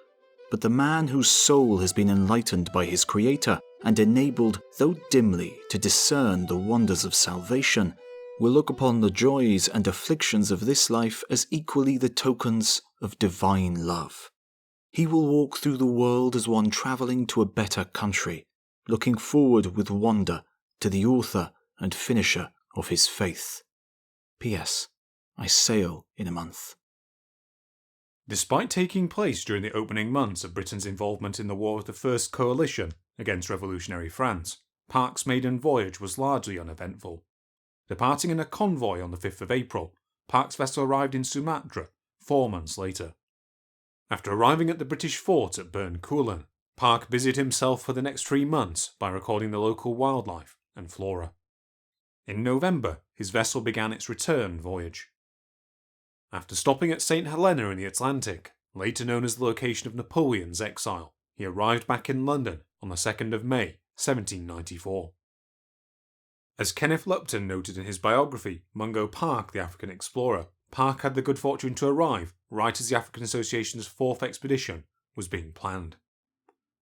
But the man whose soul has been enlightened by his Creator, and enabled, though dimly, to discern the wonders of salvation, will look upon the joys and afflictions of this life as equally the tokens of divine love. He will walk through the world as one travelling to a better country, looking forward with wonder to the author and finisher of his faith. P.S. I sail in a month. Despite taking place during the opening months of Britain's involvement in the war of the First Coalition against revolutionary France, Park's maiden voyage was largely uneventful. Departing in a convoy on the 5th of April, Park's vessel arrived in Sumatra 4 months later. After arriving at the British fort at Bearncoolen, Park busied himself for the next 3 months by recording the local wildlife and flora. In November, his vessel began its return voyage. After stopping at St. Helena in the Atlantic, later known as the location of Napoleon's exile, he arrived back in London on the 2nd of May, 1794. As Kenneth Lupton noted in his biography, Mungo Park, the African Explorer, Park had the good fortune to arrive right as the African Association's 4th expedition was being planned.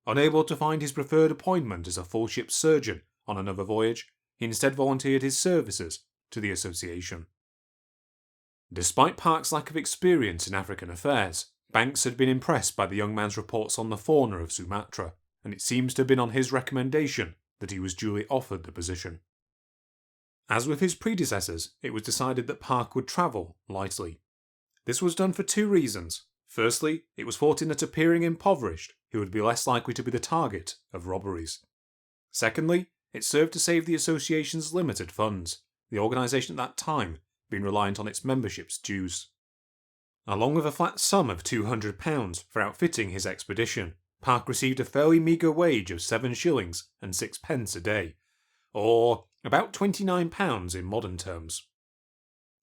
Unable to find his preferred appointment as a full-ship surgeon on another voyage, he instead volunteered his services to the association. Despite Park's lack of experience in African affairs, Banks had been impressed by the young man's reports on the fauna of Sumatra, and it seems to have been on his recommendation that he was duly offered the position. As with his predecessors, it was decided that Park would travel lightly. This was done for 2 reasons. Firstly, it was thought in that appearing impoverished, he would be less likely to be the target of robberies. Secondly, it served to save the association's limited funds, the organisation at that time being reliant on its membership's dues. Along with a flat sum of £200 for outfitting his expedition, Park received a fairly meagre wage of 7 shillings and 6 pence a day, or about £29 in modern terms.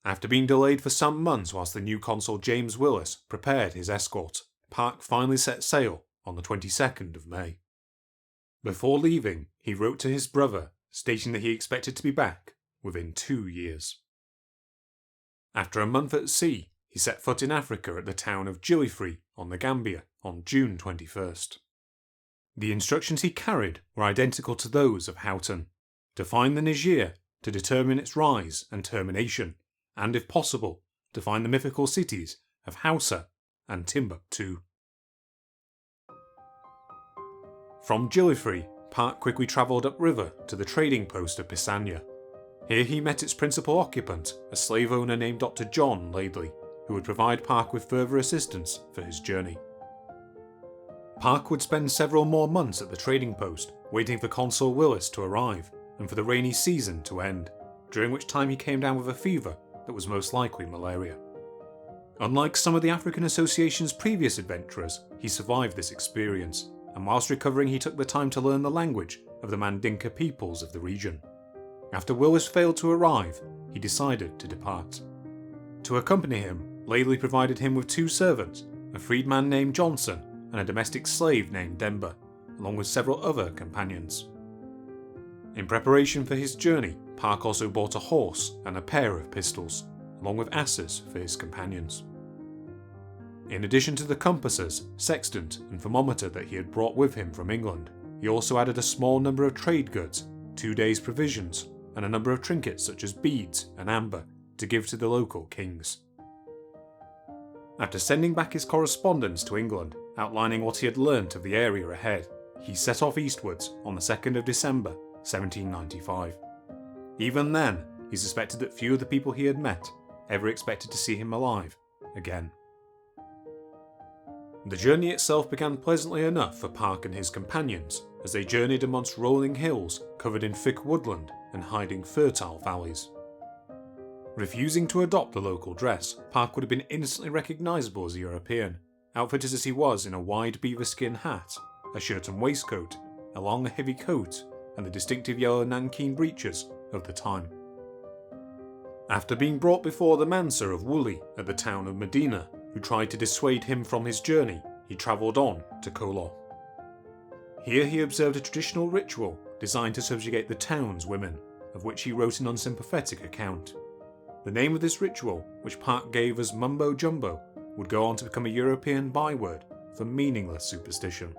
After being delayed for some months whilst the new consul James Willis prepared his escort, Park finally set sail on the 22nd of May. Before leaving, he wrote to his brother, stating that he expected to be back within 2 years. After a month at sea, he set foot in Africa at the town of Beaufoy on the Gambia on June 21st. The instructions he carried were identical to those of Houghton: to find the Niger, to determine its rise and termination, and if possible, to find the mythical cities of Hausa and Timbuktu. From Beaufoy, Park quickly travelled upriver to the trading post of Pisania. Here he met its principal occupant, a slave owner named Dr. John Laidley, who would provide Park with further assistance for his journey. Park would spend several more months at the trading post, waiting for Consul Willis to arrive and for the rainy season to end, during which time he came down with a fever that was most likely malaria. Unlike some of the African Association's previous adventurers, he survived this experience, and whilst recovering he took the time to learn the language of the Mandinka peoples of the region. After Willis failed to arrive, he decided to depart. To accompany him, Laidley provided him with 2 servants, a freedman named Jobson and a domestic slave named Demba, along with several other companions. In preparation for his journey, Park also bought a horse and a pair of pistols, along with asses for his companions. In addition to the compasses, sextant and thermometer that he had brought with him from England, he also added a small number of trade goods, 2 days' provisions, and a number of trinkets such as beads and amber to give to the local kings. After sending back his correspondence to England, outlining what he had learnt of the area ahead, he set off eastwards on the 2nd of December 1795. Even then, he suspected that few of the people he had met ever expected to see him alive again. The journey itself began pleasantly enough for Park and his companions as they journeyed amongst rolling hills covered in thick woodland and hiding fertile valleys. Refusing to adopt the local dress, Park would have been instantly recognisable as a European, outfitted as he was in a wide beaver skin hat, a shirt and waistcoat, a long heavy coat, and the distinctive yellow nankeen breeches of the time. After being brought before the Mansa of Woolley at the town of Medina, who tried to dissuade him from his journey, he travelled on to Kolo. Here he observed a traditional ritual designed to subjugate the town's women, of which he wrote an unsympathetic account. The name of this ritual, which Park gave as Mumbo Jumbo, would go on to become a European byword for meaningless superstition.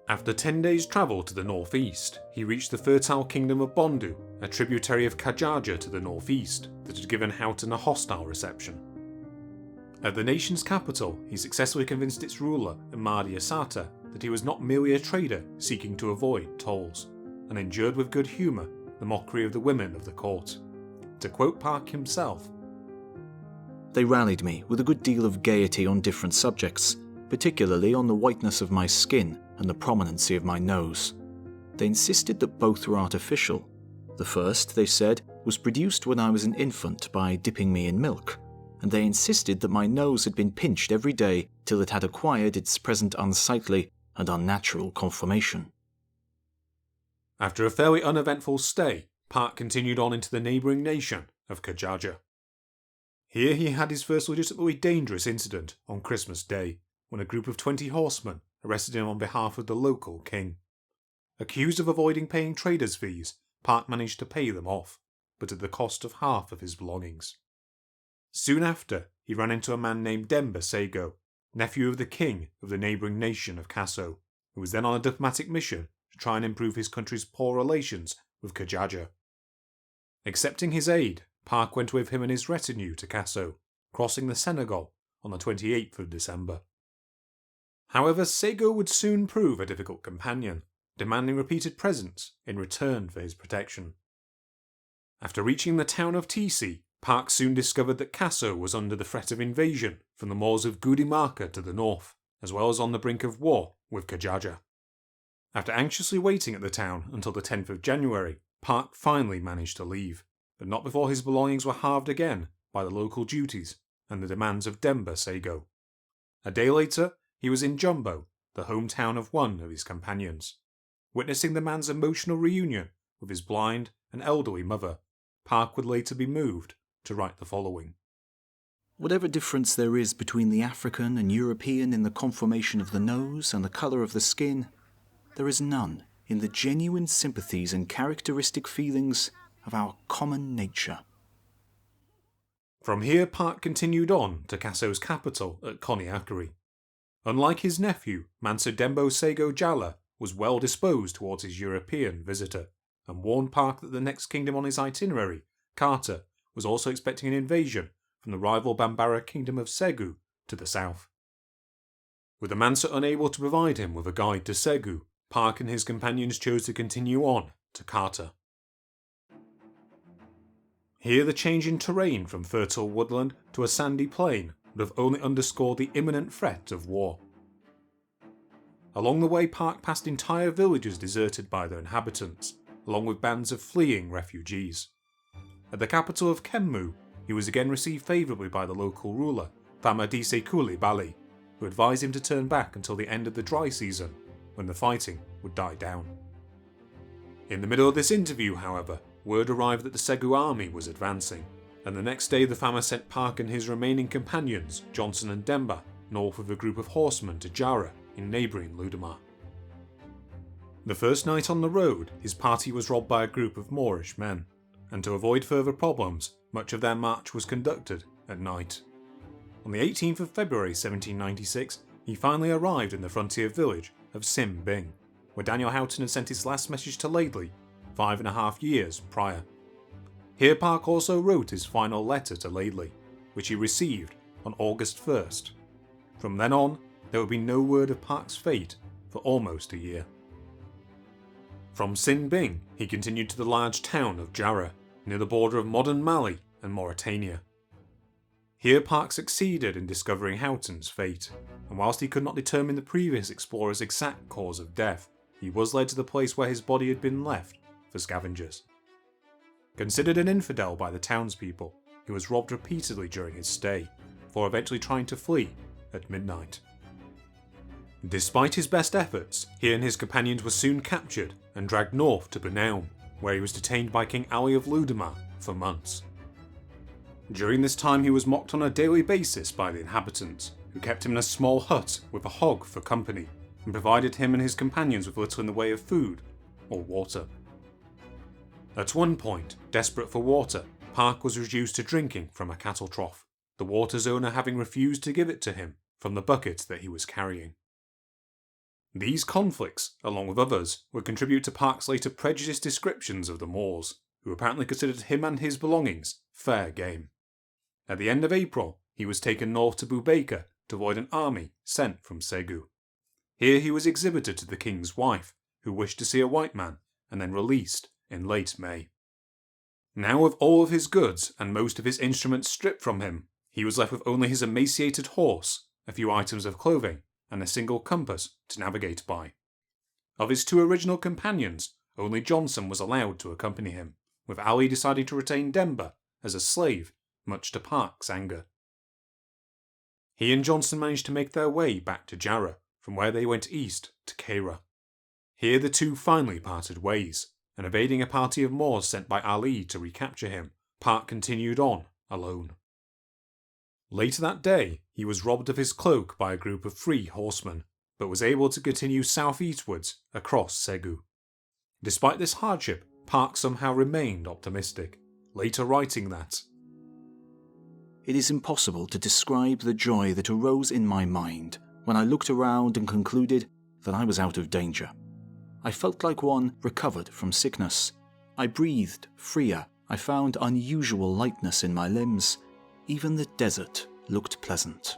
After 10 days' travel to the northeast, he reached the fertile kingdom of Bondu, a tributary of Kajaja to the northeast that had given Houghton a hostile reception. At the nation's capital, he successfully convinced its ruler, Imadi Asata, that he was not merely a trader seeking to avoid tolls, and endured with good humour the mockery of the women of the court. To quote Park himself, "They rallied me with a good deal of gaiety on different subjects, particularly on the whiteness of my skin and the prominency of my nose. They insisted that both were artificial. The first, they said, was produced when I was an infant by dipping me in milk, and they insisted that my nose had been pinched every day till it had acquired its present unsightly and unnatural conformation." After a fairly uneventful stay, Park continued on into the neighbouring nation of Kajaja. Here he had his first legitimately dangerous incident on Christmas Day, when a group of 20 horsemen arrested him on behalf of the local king. Accused of avoiding paying traders' fees, Park managed to pay them off, but at the cost of half of his belongings. Soon after, he ran into a man named Demba Sego, nephew of the king of the neighbouring nation of Kasso, who was then on a diplomatic mission to try and improve his country's poor relations with Kajaja. Accepting his aid, Park went with him and his retinue to Kasso, crossing the Senegal on the 28th of December. However, Sego would soon prove a difficult companion, demanding repeated presents in return for his protection. After reaching the town of Tisi, Park soon discovered that Kasso was under the threat of invasion from the Moors of Gudimaka to the north, as well as on the brink of war with Kajaja. After anxiously waiting at the town until the 10th of January, Park finally managed to leave, but not before his belongings were halved again by the local duties and the demands of Demba Sego. A day later, he was in Jumbo, the hometown of one of his companions. Witnessing the man's emotional reunion with his blind and elderly mother, Park would later be moved to write the following. Whatever difference there is between the African and European in the conformation of the nose and the colour of the skin, there is none in the genuine sympathies and characteristic feelings of our common nature. From here, Park continued on to Kasso's capital at Koniakari. Unlike his nephew, Mansa Dembo Sego Jala was well disposed towards his European visitor, and warned Park that the next kingdom on his itinerary, Kata, was also expecting an invasion from the rival Bambara kingdom of Segu to the south. With the Mansa unable to provide him with a guide to Segu, Park and his companions chose to continue on to Kata. Here the change in terrain from fertile woodland to a sandy plain would have only underscored the imminent threat of war. Along the way, Park passed entire villages deserted by their inhabitants, along with bands of fleeing refugees. At the capital of Kemmu, he was again received favourably by the local ruler, Famadise Coulibaly, who advised him to turn back until the end of the dry season, when the fighting would die down. In the middle of this interview, however, word arrived that the Segu army was advancing, and the next day the Fama sent Park and his remaining companions, Johnson and Demba, north with a group of horsemen to Jara in neighbouring Ludamar. The first night on the road, his party was robbed by a group of Moorish men, and to avoid further problems, much of their march was conducted at night. On the 18th of February 1796, he finally arrived in the frontier village of Sim Bing, where Daniel Houghton had sent his last message to Laidley 5.5 years prior. Here Park also wrote his final letter to Laidley, which he received on August 1st. From then on, there would be no word of Park's fate for almost a year. From Sin Bing, he continued to the large town of Jara, near the border of modern Mali and Mauritania. Here Park succeeded in discovering Houghton's fate, and whilst he could not determine the previous explorer's exact cause of death, he was led to the place where his body had been left for scavengers. Considered an infidel by the townspeople, he was robbed repeatedly during his stay, before eventually trying to flee at midnight. Despite his best efforts, he and his companions were soon captured and dragged north to Benaum, where he was detained by King Ali of Ludamar for months. During this time he was mocked on a daily basis by the inhabitants, who kept him in a small hut with a hog for company, and provided him and his companions with little in the way of food or water. At one point, desperate for water, Park was reduced to drinking from a cattle trough, the water's owner having refused to give it to him from the bucket that he was carrying. These conflicts, along with others, would contribute to Park's later prejudiced descriptions of the Moors, who apparently considered him and his belongings fair game. At the end of April, he was taken north to Bubeka to avoid an army sent from Segu. Here he was exhibited to the king's wife, who wished to see a white man, and then released in late May. Now with all of his goods and most of his instruments stripped from him, he was left with only his emaciated horse, a few items of clothing, and a single compass to navigate by. Of his two original companions, only Johnson was allowed to accompany him, with Ali deciding to retain Demba as a slave, much to Park's anger. He and Johnson managed to make their way back to Jara, from where they went east to Caira. Here the two finally parted ways, and evading a party of Moors sent by Ali to recapture him, Park continued on alone. Later that day, he was robbed of his cloak by a group of free horsemen, but was able to continue southeastwards across Segu. Despite this hardship, Park somehow remained optimistic, later writing that, It is impossible to describe the joy that arose in my mind when I looked around and concluded that I was out of danger. I felt like one recovered from sickness. I breathed freer. I found unusual lightness in my limbs. Even the desert looked pleasant.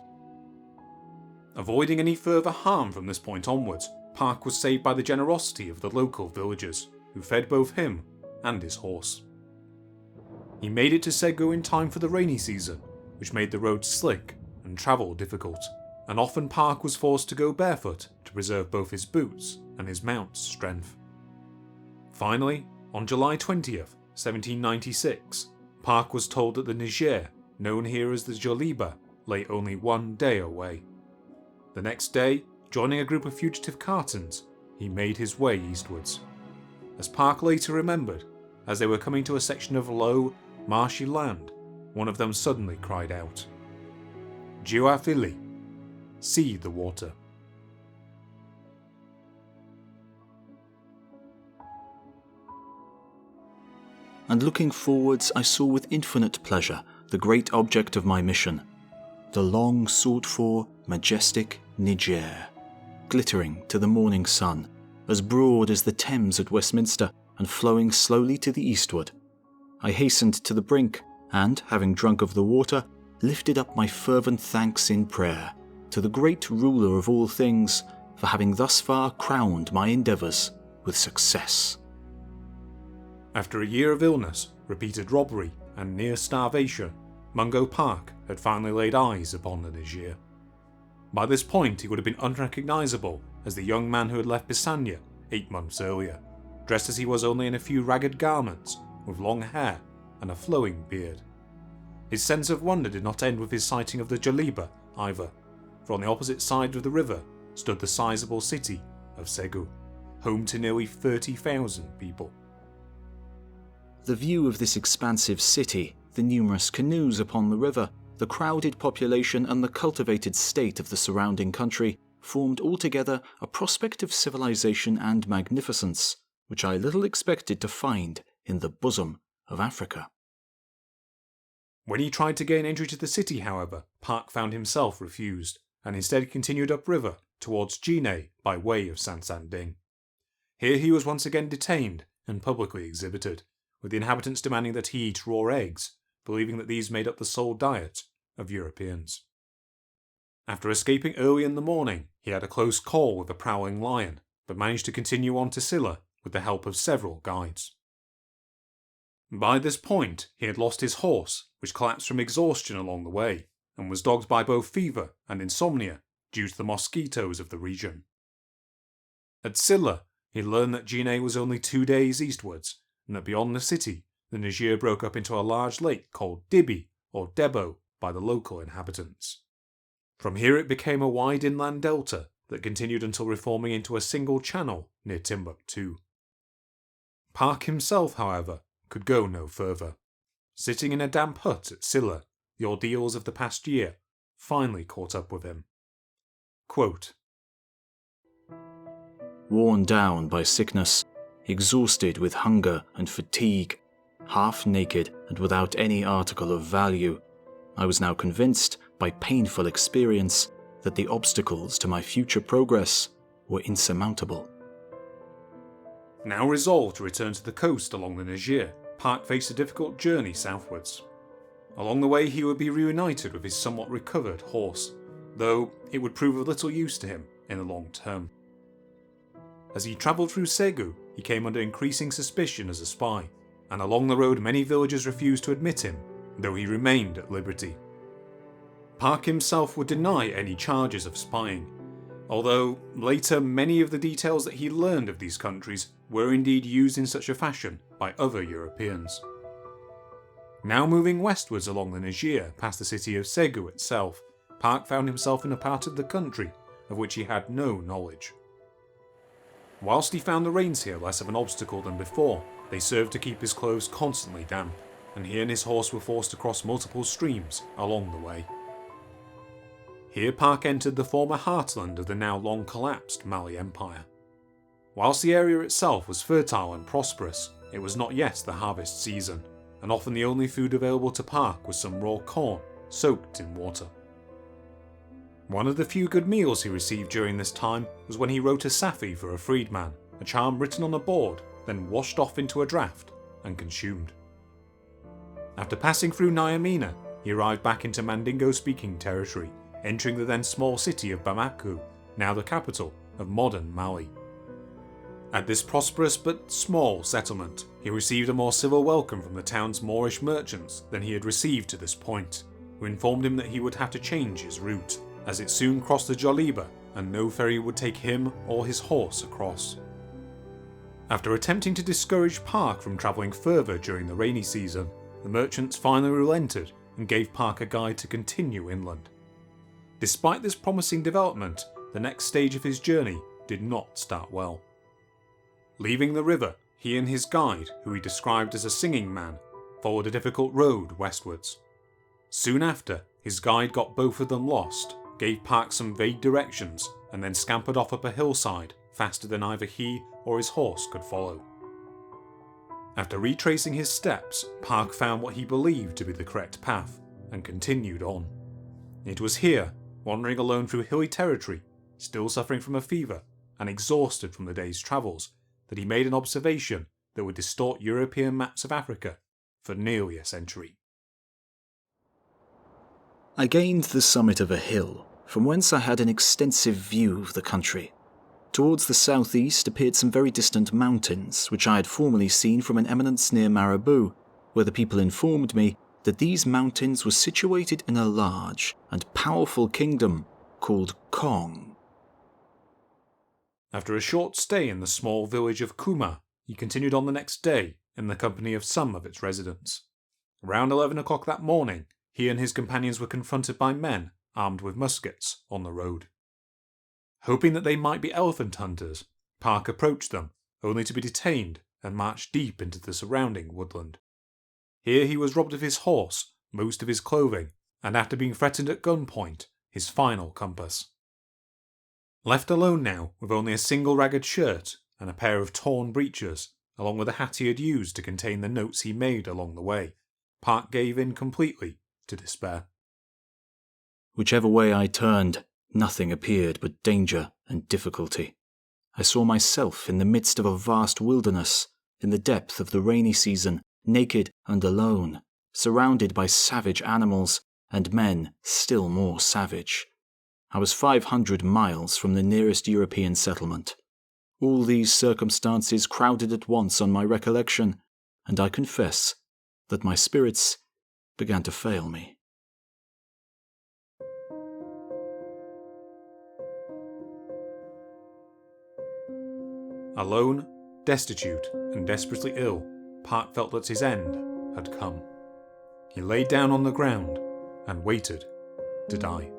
Avoiding any further harm from this point onwards, Park was saved by the generosity of the local villagers, who fed both him and his horse. He made it to Segu in time for the rainy season, which made the roads slick and travel difficult, and often Park was forced to go barefoot to preserve both his boots and his mount's strength. Finally, On July 20th, 1796, Park was told that the Niger, known here as the Joliba, lay only 1 day away. The next day, joining a group of fugitive Khartoums, he made his way eastwards. As Park later remembered, as they were coming to a section of low, marshy land, one of them suddenly cried out, "Jiwafili," see the water. And looking forwards, I saw with infinite pleasure the great object of my mission, the long sought-for, majestic Niger, glittering to the morning sun, as broad as the Thames at Westminster and flowing slowly to the eastward. I hastened to the brink, and, having drunk of the water, lifted up my fervent thanks in prayer to the great ruler of all things for having thus far crowned my endeavours with success. After a year of illness, repeated robbery, and near starvation, Mungo Park had finally laid eyes upon the Niger. By this point, he would have been unrecognisable as the young man who had left Bisanya 8 months earlier, dressed as he was only in a few ragged garments, with long hair and a flowing beard. His sense of wonder did not end with his sighting of the Joliba either, for on the opposite side of the river stood the sizable city of Segu, home to nearly 30,000 people. The view of this expansive city, the numerous canoes upon the river, the crowded population and the cultivated state of the surrounding country formed altogether a prospect of civilization and magnificence, which I little expected to find in the bosom of Africa. When he tried to gain entry to the city, however, Park found himself refused, and instead continued upriver towards Jine by way of Sansanding. Here he was once again detained and publicly exhibited, with the inhabitants demanding that he eat raw eggs, believing that these made up the sole diet of Europeans. After escaping early in the morning, he had a close call with a prowling lion, but managed to continue on to Silla with the help of several guides. By this point, he had lost his horse, which collapsed from exhaustion along the way, and was dogged by both fever and insomnia due to the mosquitoes of the region. At Silla, he learned that Jine was only 2 days eastwards, and that beyond the city, the Niger broke up into a large lake called Dibi, or Debo, by the local inhabitants. From here it became a wide inland delta that continued until reforming into a single channel near Timbuktu. Park himself, however, could go no further. Sitting in a damp hut at Silla, the ordeals of the past year finally caught up with him. Quote, Worn down by sickness, exhausted with hunger and fatigue, half naked and without any article of value, I was now convinced by painful experience that the obstacles to my future progress were insurmountable. Now resolved to return to the coast along the Niger, Park faced a difficult journey southwards. Along the way he would be reunited with his somewhat recovered horse, though it would prove of little use to him in the long term. As he travelled through Segu, he came under increasing suspicion as a spy, and along the road many villagers refused to admit him, though he remained at liberty. Park himself would deny any charges of spying, although later many of the details that he learned of these countries were indeed used in such a fashion by other Europeans. Now moving westwards along the Niger past the city of Segu itself, Park found himself in a part of the country of which he had no knowledge. Whilst he found the rains here less of an obstacle than before, they served to keep his clothes constantly damp, and he and his horse were forced to cross multiple streams along the way. Here Park entered the former heartland of the now long collapsed Mali Empire. Whilst the area itself was fertile and prosperous, it was not yet the harvest season, and often the only food available to Park was some raw corn soaked in water. One of the few good meals he received during this time was when he wrote a Safi for a freedman, a charm written on a board, then washed off into a draft and consumed. After passing through Nyamina, he arrived back into Mandingo-speaking territory, entering the then small city of Bamako, now the capital of modern Mali. At this prosperous but small settlement, he received a more civil welcome from the town's Moorish merchants than he had received to this point, who informed him that he would have to change his route, as it soon crossed the Joliba and no ferry would take him or his horse across. After attempting to discourage Park from travelling further during the rainy season, the merchants finally relented and gave Park a guide to continue inland. Despite this promising development, the next stage of his journey did not start well. Leaving the river, he and his guide, who he described as a singing man, followed a difficult road westwards. Soon after, his guide got both of them lost, gave Park some vague directions, and then scampered off up a hillside faster than either he or his horse could follow. After retracing his steps, Park found what he believed to be the correct path, and continued on. It was here, wandering alone through hilly territory, still suffering from a fever, and exhausted from the day's travels, that he made an observation that would distort European maps of Africa for nearly a century. I gained the summit of a hill, from whence I had an extensive view of the country. Towards the southeast appeared some very distant mountains, which I had formerly seen from an eminence near Marabou, where the people informed me that these mountains were situated in a large and powerful kingdom called Kong. After a short stay in the small village of Kuma, he continued on the next day in the company of some of its residents. Around 11 o'clock that morning, he and his companions were confronted by men armed with muskets on the road. Hoping that they might be elephant hunters, Park approached them, only to be detained and marched deep into the surrounding woodland. Here he was robbed of his horse, most of his clothing, and after being threatened at gunpoint, his final compass. Left alone now, with only a single ragged shirt and a pair of torn breeches, along with a hat he had used to contain the notes he made along the way, Park gave in completely to despair. Whichever way I turned, nothing appeared but danger and difficulty. I saw myself in the midst of a vast wilderness, in the depth of the rainy season, naked and alone, surrounded by savage animals and men still more savage. I was 500 miles from the nearest European settlement. All these circumstances crowded at once on my recollection, and I confess that my spirits began to fail me. Alone, destitute, and desperately ill, Park felt that his end had come. He lay down on the ground and waited to die.